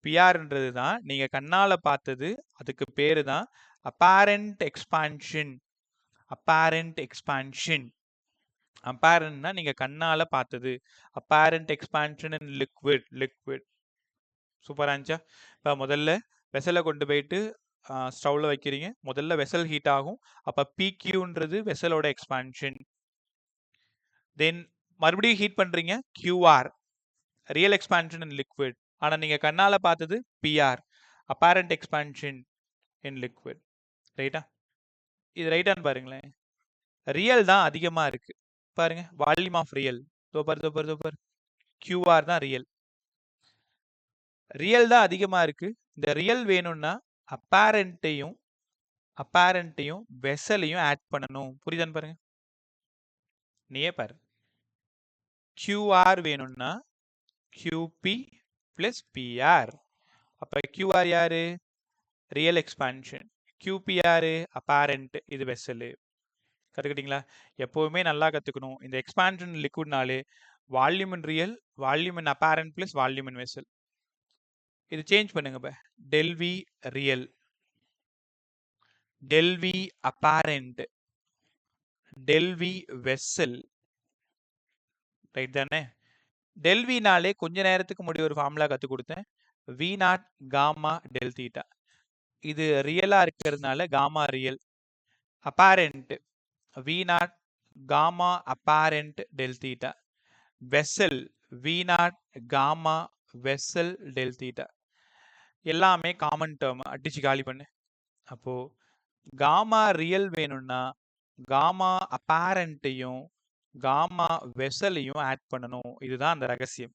PRன்றது தான் நீங்க கண்ணால பார்த்தது. அதுக்கு பேரு தான் apparent expansion. apparent expansion. apparentனா நீங்க கண்ணால பார்த்தது. apparent expansion in liquid. சூப்பரா இருந்துச்சா? இப்போ முதல்ல வெசலை கொண்டு போயிட்டு ஸ்டவ்ல வைக்கிறீங்க. முதல்ல வெசல் ஹீட் ஆகும். அப்ப PQன்றது வெசலோட எக்ஸ்பான்ஷன். தென் மறுபடியும் ஹீட் பண்றீங்க, QR, real expansion in liquid. ஆனா நீங்க கண்ணால பார்த்தது PR, apparent expansion in liquid. ரைட்டா? இது ரைட்டான்னு பாருங்களேன். ரியல் தான் அதிகமா இருக்கு. பாருங்க, volume of real. Toppar QR தான் ரியல். ரியல் தான் அதிகமா இருக்கு. இந்த ரியல் வேணும்னா அப்பேரண்ட்டையும் வெசலையும் ஆட் பண்ணணும். புரியுதான்னு பாருங்க. நீயே பாரு. QR வேணும்னா QP plus PR. அப்ப QR யாரு? Real expansion. QP யாரு? அப்பேரண்ட். இது வெசல். கத்துக்கிட்டீங்களா? எப்பவுமே நல்லா கத்துக்கணும். இந்த எக்ஸ்பான்ஷன் லிக்விட்னாலே volume in real, volume in apparent plus volume in vessel. இது சேஞ்ச் பண்ணுங்க. del V real, del V apparent, del V vessel. Right தானே? del V நாலே கொஞ்ச நேரத்துக்கு முன்னாடி ஒரு ஃபார்முலா கத்து கொடுத்தேன். V0 gamma del theta. இது ரியலா இருக்கிறதுனால gamma real. apparent V0 gamma apparent del theta. Vessel V0 gamma vessel del theta. எல்லாமே காமன் டேர்ம். அடிச்சு காலி பண்ணு. அப்போ காமா ரியல் வேணும்னா காமா அப்பேரண்ட்டையும் காமா வெசலையும் ஆட் பண்ணணும். இதுதான் அந்த ரகசியம்.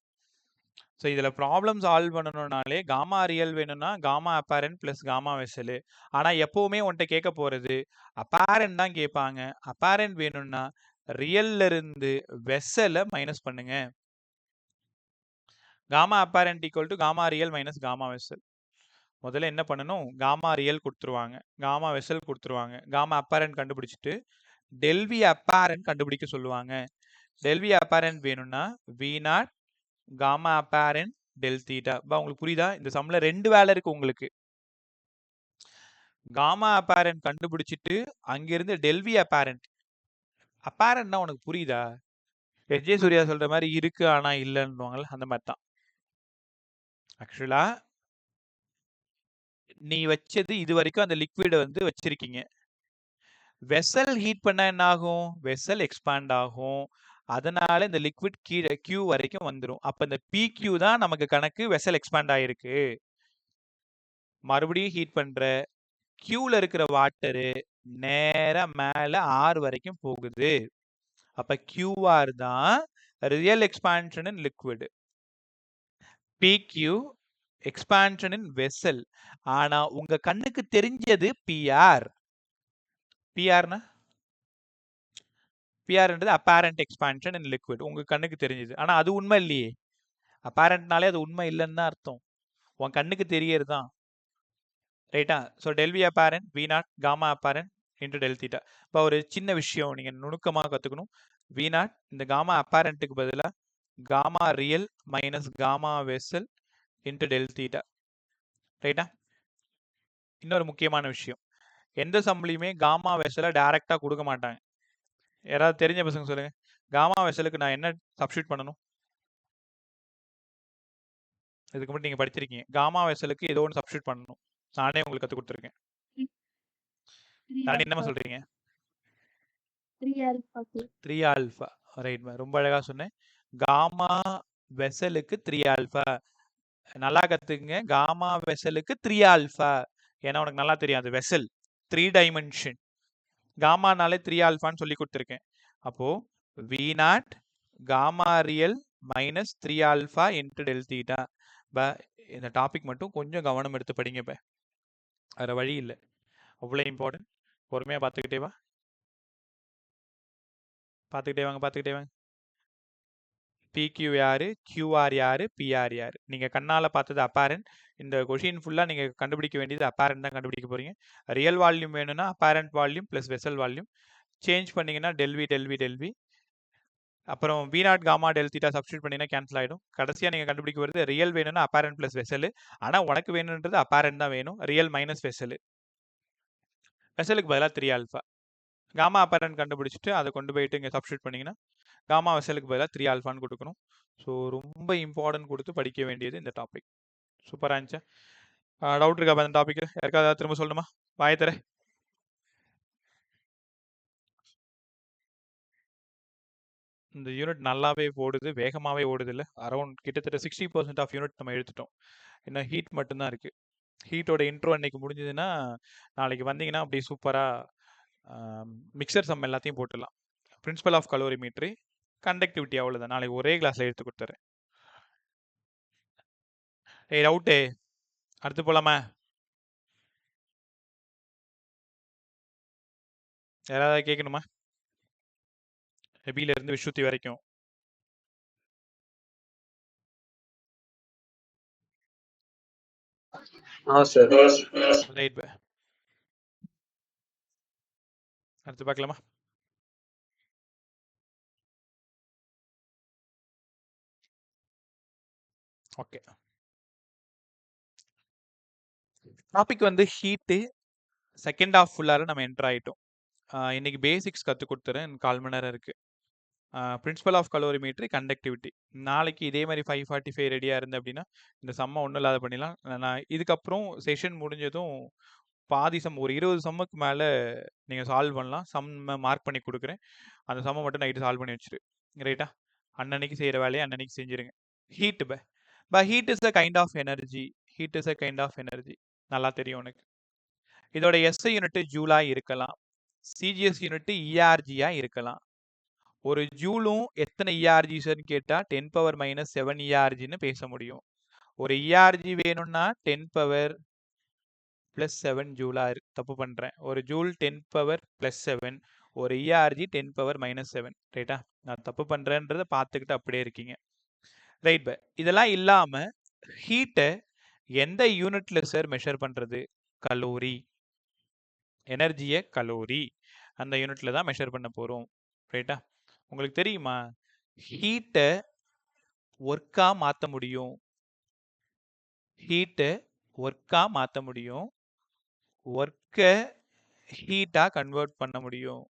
ஸோ இதில் ப்ராப்ளம் சால்வ் பண்ணணும்னாலே காமா ரியல் வேணும்னா gamma apparent plus gamma vessel. ஆனால் எப்பவுமே உன்கிட்ட கேட்க போறது அப்பேரண்ட் தான் கேட்பாங்க. அப்பேரண்ட் வேணும்னா ரியல்ல இருந்து வெசலை மைனஸ் பண்ணுங்க. Gamma apparent equal to gamma real minus gamma vessel. முதல்ல என்ன பண்ணணும்? காமா ரியல் கொடுத்துருவாங்க, காமா வெசல் கொடுத்துருவாங்க. காமா அப்பேரண்ட் கண்டுபிடிச்சிட்டு del V apparent கண்டுபிடிக்க சொல்லுவாங்க. del V apparent வேணும்னா V0 gamma apparent del theta. உங்களுக்கு புரியுதா? இந்த சம்ல ரெண்டு வேலை இருக்கு உங்களுக்கு. காமா apparent கண்டுபிடிச்சிட்டு அங்கிருந்து del V apparent. apparentனா உனக்கு புரியுதா? எஸ்ஜே சூர்யா சொல்ற மாதிரி இருக்கு ஆனா இல்லைன்னுவாங்கல்ல, அந்த மாதிரி தான். ஆக்சுவலா நீ வச்சது இது வரைக்கும் அந்த லிக்விட வந்து வச்சிருக்கீங்க. வெசல் ஹீட் பண்ணா என்ன ஆகும்? வெசல் எக்ஸ்பாண்ட் ஆகும். அதனால இந்த லிக்விட் கீழே Q வரைக்கும் வந்துடும். அப்ப இந்த PQ தான் நமக்கு கணக்கு. வெசல் எக்ஸ்பாண்ட் ஆயிருக்கு. மறுபடியும் ஹீட் பண்ற, Qல இருக்கிற வாட்டரு நேரா மேல R வரைக்கும் போகுது. அப்ப QR தான் real expansion in liquid. PQ expansion in vessel. ஆனா உங்க கண்ணுக்கு தெரிஞ்சது PR. PRனா PRன்றது apparent expansion in liquid. உங்க கண்ணுக்கு தெரிஞ்சது. ஆனா அது உண்மை இல்லையே. apparentனாலே அது உண்மை இல்லைன்னு தான் அர்த்தம். உன் கண்ணுக்கு தெரியறது தான். ரைட்டா? So del V apparent V0 gamma apparent into del theta. இப்போ ஒரு சின்ன விஷயம் நீங்க நுணுக்கமா கத்துக்கணும். V0 இந்த gamma apparentக்கு பதிலா gamma real minus gamma vessel into del theta. ரைட்டா? இன்னொரு முக்கியமான விஷயம். எந்த சம்லையுமே gamma vessel டைரக்டா கொடுக்க மாட்டாங்க. யாராவது தெரிஞ்ச பசங்க சொல்லுங்க. காமா வெசலுக்கு நான் என்ன சப்ஸ்டியூட் பண்ணணும்? இதுக்கு மட்டும் நீங்க படிச்சிருக்கீங்க. காமா வெசலுக்கு ஏதோ ஒன்று சப்ஸ்டியூட் பண்ணணும். நானே உங்களுக்கு கத்து கொடுத்துருக்கேன். தானே என்னமா சொல்றீங்க? 3 ஆல்பா. ரைட். ரொம்ப அழகா சொன்னேன். காமா வெசலுக்கு 3 ஆல்பா. நல்லா கத்துக்குங்க. காமா வெசலுக்கு 3 ஆல்பா. ஏன்னா உனக்கு நல்லா தெரியும் அது வெசல் 3 டைமென்ஷன். காமானாலே 3 ஆல்ஃபான்னு சொல்லி கொடுத்துருக்கேன். அப்போ V naught gamma real minus 3 alpha into del theta. இந்த டாபிக் மட்டும் கொஞ்சம் கவனம் எடுத்து படிங்க. வேற வழி இல்லை, அவ்வளோ இம்பார்ட்டன்ட். பொறுமையாக பார்த்துக்கிட்டே வா, பார்த்துக்கிட்டே வாங்க. பிக்யூ யாரு, கியூஆர் யாரு, பிஆர் யாரு? நீங்கள் கண்ணால் பார்த்தது அப்பேரண்ட். இந்த கொஷின் ஃபுல்லாக நீங்கள் கண்டுபிடிக்க வேண்டியது அப்பேரண்ட் தான் கண்டுபிடிக்க போகிறீங்க. ரியல் வால்யூம் வேணும்னா apparent volume plus vessel volume change பண்ணிங்கன்னா டெல்வி. அப்புறம் V naught gamma del theta substitute பண்ணிங்கன்னா கேன்சல் ஆகிடும். கடைசியாக நீங்கள் கண்டுபிடிக்க வருது ரியல் வேணும்னா அப்பேரண்ட் ப்ளஸ் வெசல். ஆனால் உனக்கு வேணுன்றது அப்பேரண்ட் தான் வேணும். Real minus vessel. வெசலுக்கு பதிலாக 3 ஆல்ஃபா. காமா அப்பேரண்ட் கண்டுபிடிச்சிட்டு அதை கொண்டு போயிட்டு இங்கே சப்ஸ்டியூட் பண்ணிங்கன்னா காமா வெசலுக்கு பதிலாக 3 ஆல்ஃபான்னு கொடுக்கணும். ஸோ ரொம்ப இம்பார்ட்டன்ட் கொடுத்து படிக்க வேண்டியது இந்த டாபிக். சூப்பராக இருந்துச்சா? டவுட் இருக்கா அந்த டாபிக்? யாருக்காவது திரும்ப சொல்லணுமா? வாயத்தர. இந்த யூனிட் நல்லாவே ஓடுது, வேகமாகவே ஓடுது இல்லை? அரௌண்ட் கிட்டத்தட்ட 60% ஆஃப் யூனிட் நம்ம எடுத்துட்டோம். இன்னும் ஹீட் மட்டும்தான் இருக்குது. ஹீட்டோட இன்ட்ரோ அன்னைக்கு முடிஞ்சதுன்னா நாளைக்கு வந்தீங்கன்னா அப்படி சூப்பராக மிக்சர் சம் எல்லாத்தையும் போட்டுடலாம். பிரின்சிபல் ஆஃப் கலோரிமீட்ரி, கண்டக்டிவிட்டி, அவ்வளோதான். நாளைக்கு ஒரே கிளாஸில் எடுத்து கொடுத்துறேன். டவுட்டு அடுத்து போலாமா? யாராவது கேட்கணுமா? எபில இருந்து விஷுத்தி வரைக்கும். ரைட். அடுத்து பார்க்கலாமா? ஓகே. டாபிக் வந்து ஹீட்டு. செகண்ட் ஹாஃப் ஃபுல்லாக நம்ம என்டர் ஆகிட்டோம். இன்னைக்கு பேசிக்ஸ் கற்றுக் கொடுத்துறேன். 1/4 மணி நேரம் இருக்குது. Principle of calorimetry, conductivity. நாளைக்கு இதே மாதிரி 5:45 ரெடியாக இருந்து அப்படின்னா இந்த சம்மை ஒன்றும் இல்லாத பண்ணிடலாம். நான் இதுக்கப்புறம் செஷன் முடிஞ்சதும் பாதி சம் ஒரு 20 சம்முக்கு மேலே நீங்கள் சால்வ் பண்ணலாம். சம்மை மார்க் பண்ணி கொடுக்குறேன். அந்த சம்மை மட்டும் நைட்டு சால்வ் பண்ணி வச்சிரு. ரைட்டா? அன்னன்னைக்கு செய்கிற வேலையை அன்னன்னைக்கு செஞ்சுருங்க. Heat heat is a kind of energy. நல்லா தெரியும் உனக்கு. இதோட எஸ்ஐ யூனிட் ஜூலாக இருக்கலாம், சிஜிஎஸ் யூனிட் இஆர்ஜியாக இருக்கலாம். ஒரு ஜூலும் எத்தனை இஆர்ஜிஸ்ன்னு கேட்டால் 10⁻⁻7 இஆர்ஜின்னு பேச முடியும். ஒரு இஆர்ஜி வேணும்னா 10⁻+7 ஜூலா இருக்கு. தப்பு பண்ணுறேன். ஒரு ஜூல் 10⁻+7, ஒரு இஆர்ஜி 10⁻⁻7. ரைட்டா? நான் தப்பு பண்ணுறேன்றதை பார்த்துக்கிட்டு அப்படியே இருக்கீங்க. ரைட். இதெல்லாம் இல்லாமல் ஹீட்டை எந்த யூனிட்ல சார் மெஷர் பண்ணுறது? கலோரி. எனர்ஜியை கலோரி அந்த யூனிட்ல தான் மெஷர் பண்ண போகிறோம். ரைட்டா? உங்களுக்கு தெரியுமா ஹீட்டை ஒர்க்கா மாற்ற முடியும். ஒர்க்கை ஹீட்டா கன்வெர்ட் பண்ண முடியும்.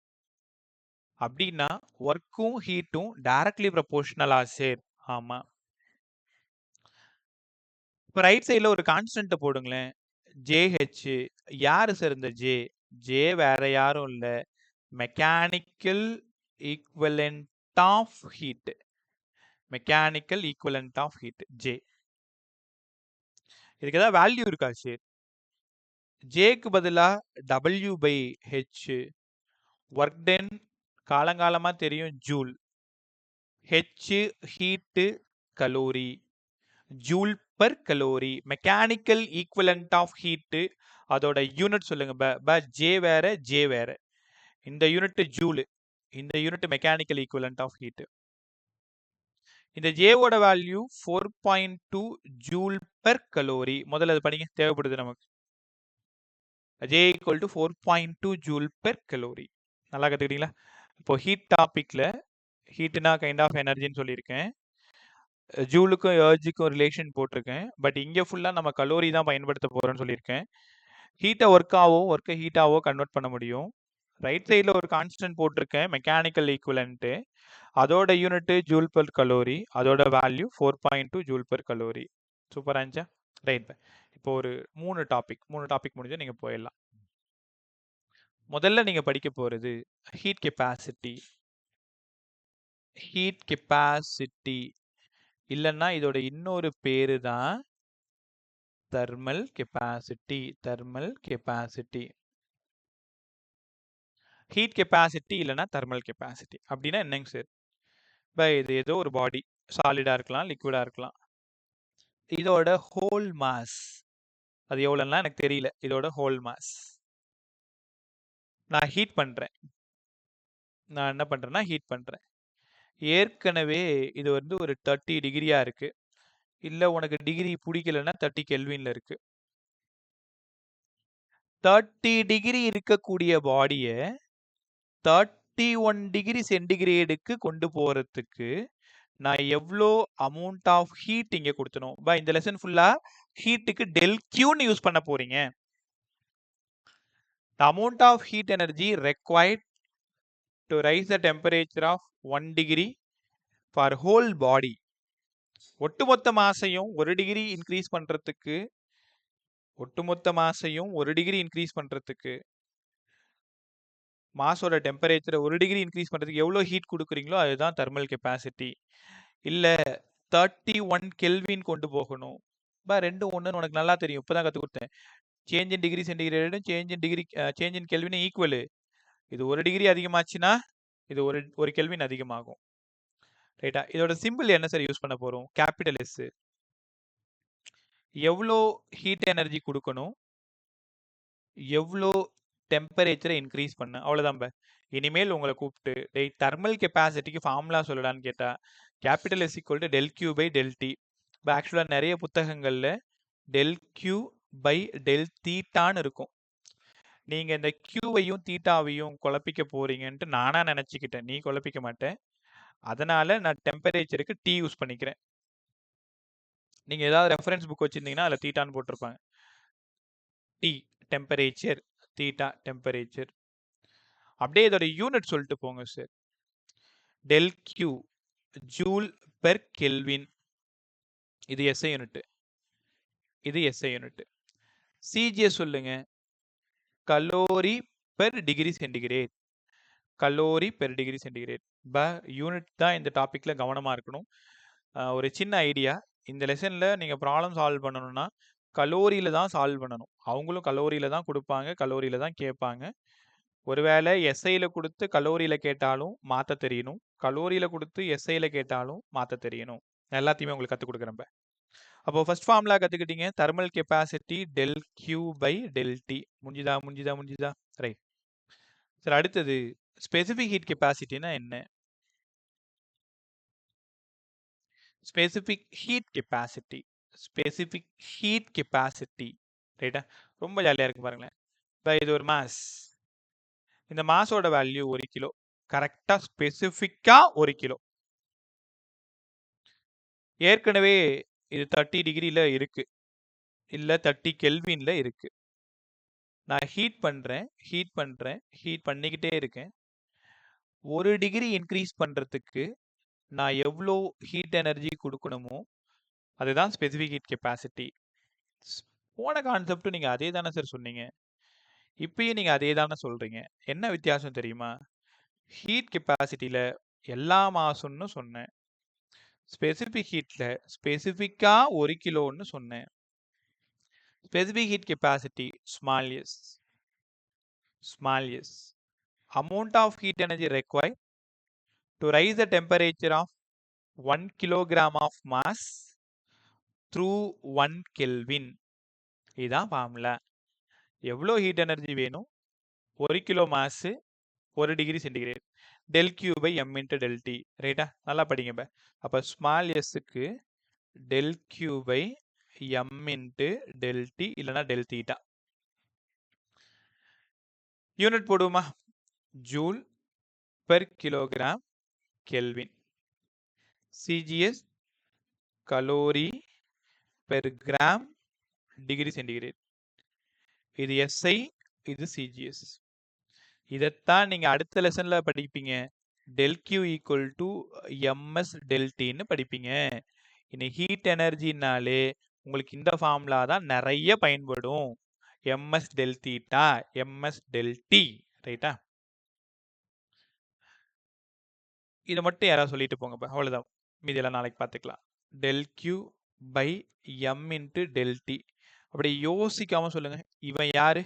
அப்படின்னா ஒர்க்கும் ஹீட்டும் டைரக்ட்லி ப்ரொபோர்ஷனலா சார்? ஆமா. இப்போ ரைட் சைடில் ஒரு கான்ஸ்டன்ட் போடுங்களேன், ஜேஹெச். யாரு சார் இந்த ஜே வேற யாரும் இல்லை, mechanical equivalent of heat. J. இதுக்கு ஏதாவது வேல்யூ இருக்கா சார்? ஜேக்கு பதிலாக W/H. ஒர்க் டன் காலங்காலமா தெரியும் joule. H heat, calorie, joule per calorie. Mechanical equivalent of heat அதோட யூனிட் சொல்லுங்க. ஜே வேற. இந்த யூனிட் ஜூல், இந்த unit mechanical equivalent of heat. இந்த ஜேவோட வேல்யூ 4.2 ஜூல் பர் கலோரி. முதல்ல அது படிங்க, தேவைப்படுது நமக்கு. J = 4.2 joule per calorie. நல்லா கற்றுக்கிட்டீங்களா? இப்போ ஹீட் டாப்பிக்கில் ஹீட்னா கைண்ட் ஆஃப் எனர்ஜின்னு சொல்லியிருக்கேன். ஜூலுக்கும் ஏர்ஜுக்கும் ரிலேஷன் போட்டிருக்கேன். பட் இங்கே ஃபுல்லாக நம்ம கலோரி தான் பயன்படுத்த போகிறோம்னு சொல்லியிருக்கேன். ஹீட்டை ஒர்க்கை ஹீட்டாவோ கன்வெர்ட் பண்ண முடியும். ரைட் சைடில் ஒரு கான்ஸ்டன்ட் போட்டிருக்கேன், மெக்கானிக்கல் ஈக்குவலண்ட்டு. அதோட யூனிட்டு ஜூல் பெர் கலோரி. அதோட வேல்யூ 4.2 ஜூல் பெர் கலோரி. சூப்பராக இருந்துச்சா? ரைட். இப்போ ஒரு 3 டாபிக் முடிஞ்சு நீங்கள் போயிடலாம். முதல்ல நீங்கள் படிக்க போகிறது ஹீட் கெப்பாசிட்டி. இல்லைன்னா இதோட இன்னொரு பேரு தான் thermal capacity. ஹீட் கெப்பாசிட்டி இல்லைன்னா தெர்மல் கெப்பாசிட்டி அப்படின்னா என்னங்க சார்? இப்போ இது ஏதோ ஒரு பாடி சாலிடா இருக்கலாம், லிக்விடா இருக்கலாம். இதோட ஹோல் மாஸ் அது எவ்வளோன்னா எனக்கு தெரியல. இதோட ஹோல் மாஸ் நான் ஹீட் பண்றேன். நான் என்ன பண்றேன்னா ஹீட் பண்றேன். ஏற்கனவே இது வந்து ஒரு 30 டிகிரியா இருக்கு. இல்ல உனக்கு டிகிரி பிடிக்கலன்னா 30 கெல்வின்ல இருக்கு. 30 டிகிரி இருக்கக்கூடிய பாடியை 31 டிகிரி சென்டிகிரேடுக்கு கொண்டு போறதுக்கு நான் எவ்வளோ அமௌண்ட் ஆஃப் ஹீட் இங்க கொடுத்தணும்? இந்த லெசன் ஃபுல்லா ஹீட்டுக்கு டெல் கியூன்னு யூஸ் பண்ண போறீங்க. The amount of heat energy required to raise the temperature of 1 degree for whole body. ஒட்டுமொத்த மாசையும் 1 டிகிரி இன்க்ரீஸ் பண்றதுக்கு மாஸோட டெம்பரேச்சரை 1 டிகிரி இன்க்ரீஸ் பண்றதுக்கு எவ்வளோ ஹீட் கொடுக்குறீங்களோ அதுதான் தெர்மல் கெப்பாசிட்டி. இல்ல 31 கெல்வின் கொண்டு போகணும். ரெண்டும் ஒண்ணுன்னு உனக்கு நல்லா தெரியும். இப்பதான் கத்து கொடுத்தேன். சேஞ்ச் இன் டிகிரி சென்டிகிரேடும் சேஞ்ச் இன் கெல்வின் ஈக்குவல். இது 1 டிகிரி அதிகமாச்சுன்னா இது ஒரு கெல்வின் அதிகமாகும். ரைட்டா? இதோட சிம்பிள் என்ன சார் யூஸ் பண்ண போறோம்? Capital S. எவ்வளோ ஹீட் எனர்ஜி கொடுக்கணும், எவ்வளோ டெம்பரேச்சரை இன்க்ரீஸ் பண்ண, அவ்வளோதான். இனிமேல் உங்களை கூப்பிட்டு டேய் தெர்மல் கெப்பாசிட்டிக்கு ஃபார்முலா சொல்லலான்னு கேட்டா capital S equal to del Q by del T. ஆக்சுவலாக நிறைய புத்தகங்கள்ல டெல் கியூ பை டெல் தீட்டான்னு இருக்கும். நீங்க இந்த கியூவையும் தீட்டாவையும் குழப்பிக்க போறீங்கன்ட்டு நானா நினைச்சுக்கிட்டேன். நீ குழப்பிக்க மாட்டேன். அதனால நான் டெம்பரேச்சருக்கு டி யூஸ் பண்ணிக்கிறேன். நீங்க ஏதாவது ரெஃபரன்ஸ் புக் வச்சிருந்தீங்கன்னா அதில் தீட்டான்னு போட்டிருப்பாங்க. T temperature, theta temperature. அப்படியே இதோட யூனிட் சொல்லிட்டு போங்க sir. Del Q joule per kelvin. இது எஸ்ஐ யூனிட். இது எஸ்ஐ யூனிட். சிஜிஎஸ் சொல்லுங்க. Calorie per degree centigrade. Calorie per degree centigrade. Unit தான் இந்த டாபிக்ல கவனமா இருக்கணும். ஒரு சின்ன ஐடியா, இந்த லெசன்ல நீங்க ப்ராப்ளம் சால்வ் பண்ணணும்னா கலோரியில தான் சால்வ் பண்ணணும். அவங்களும் கலோரியில தான் கொடுப்பாங்க, கலோரியில தான் கேட்பாங்க. ஒருவேளை எஸ்ஐல கொடுத்து கலோரியில கேட்டாலும் மாத்த தெரியணும், கலோரியில கொடுத்து எஸ்ஐல கேட்டாலும் மாத்த தெரியணும். எல்லாத்தையுமே உங்களுக்கு கற்றுக் கொடுக்குறேன். அப்போ ஃபர்ஸ்ட் ஃபார்முலா கத்துக்கிட்டீங்க, thermal capacity del Q by del T. முடிஞ்சுதா? Right sir. அடுத்தது ஸ்பெசிபிக் ஹீட் கெப்பாசிட்டினா என்ன? ஸ்பெசிபிக் ஹீட் கெப்பாசிட்டி ரைட்டா? ரொம்ப ஜாலியா இருக்கு பாருங்களேன். இப்போ இது ஒரு மாஸ். இந்த மாஸோட வேல்யூ 1 கிலோ. கரெக்டா ஸ்பெசிஃபிக்கா 1 கிலோ. ஏற்கனவே இது 30 டிகிரில இருக்கு, இல்ல 30 கெல்வின்ல இருக்கு. நான் ஹீட் பண்ணிக்கிட்டே இருக்கேன். 1 டிகிரி இன்க்ரீஸ் பண்றதுக்கு நான் எவ்வளோ ஹீட் எனர்ஜி கொடுக்கணுமோ அதுதான் ஸ்பெசிபிக் ஹீட் கெப்பாசிட்டி. போன கான்செப்ட் நீங்க அதே தானே சார் சொன்னீங்க, இப்பயும் நீங்க அதே தானே சொல்றீங்க. என்ன வித்தியாசம் தெரியுமா? ஹீட் கெப்பாசிட்டியில எல்லா மாசுன்னு சொன்னேன், ஸ்பெசிபிக் ஹீட்ல ஸ்பெசிபிக்கா 1 கிலோன்னு சொன்னேன். Specific heat capacity small S. Amount of heat energy required to raise the temperature of 1 kilogram of mass through 1 Kelvin. இதுதான் ஃபார்முலா. எவ்வளோ ஹீட் எனர்ஜி வேணும்? 1 kilo mass 1 degree centigrade. Del Q by M into del T. ரைட்டா? நல்லா படிங்க. அப்போ ஸ்மால் எஸ்ஸுக்கு del Q by M into del T இல்லைன்னா டெல் தீட்டா. யூனிட் போடுவோமா? Joule per kilogram Kelvin. CGS calorie per gram degree centigrade. இது எஸ்ஐ, இது சிஜிஎஸ். இதைத்தான் நீங்க அடுத்த லெசன்ல படிப்பீங்க. Del Q equal to MS del டின்னு படிப்பீங்க. இன்னைக்கு ஹீட் எனர்ஜினாலே உங்களுக்கு இந்த ஃபார்முலா தான் நிறைய பயன்படும். MS del theta, MS del T. ரைட்டா? இதை மட்டும் யாராவது சொல்லிட்டு போங்க. அவ்வளவுதான், மீதியெல்லாம் நாளைக்கு பார்த்துக்கலாம். Del Q by M into del T. அப்படி யோசிக்காம சொல்லுங்க. இவன் யாரு?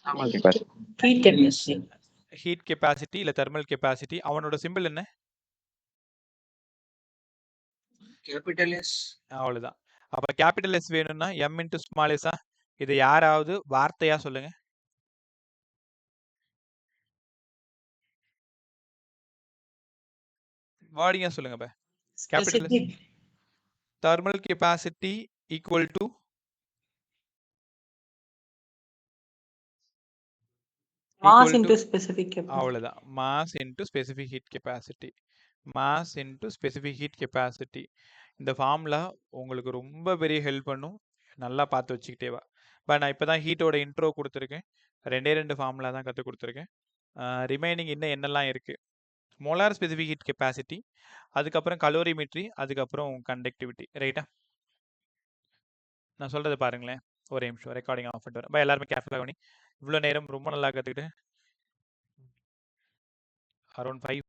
Heat capacity. ஹீட் கெப்பாசிட்டி இல்ல தெர்மல் கெப்பாசிட்டி. அவனோட சிம்பிள் என்ன? Capital S. அவ்வளவுதான். அப்ப கேபிட்டல் எஸ் வேணும்னா எம் இன்டு ஸ்மால் எஸ்ஸா? இது யாராவது வார்த்தையா சொல்லுங்க. வார்டிங்கா சொல்லுங்க. இப்ப capital S Specific. Thermal capacity equal to Mass into specific capacity. அவ்வளவுதான். Mass into specific heat capacity. Mass into specific heat capacity. இந்த ஃபார்முலா உங்களுக்கு ரொம்ப பெரிய ஹெல்ப் பண்ணும். நல்லா பார்த்து வச்சுக்கிட்டே வா. பட் நான் இப்பதான் ஹீட்டோட இன்ட்ரோ கொடுத்துருக்கேன். 2 ஃபார்முலா தான் கற்றுக் கொடுத்துருக்கேன். ரிமைனிங் இன்னும் என்னெல்லாம் இருக்கு? மோலார் ஸ்பெசிபிக் ஹீட் கெப்பாசிட்டி, அதுக்கப்புறம் கலோரிமெட்ரி, அதுக்கப்புறம் கண்டக்டிவிட்டி. ரைட்டா? நான் சொல்றது பாருங்களேன். ஒரே நிமிஷம் ரெக்கார்டிங் ஆஃப் பண்ணிட்டு வரேன். எல்லாருமே கேர்ஃபுல்லாக கவனி. இவ்வளோ நேரம் ரொம்ப நல்லா கற்றுக்கிட்டு அரௌண்ட் 5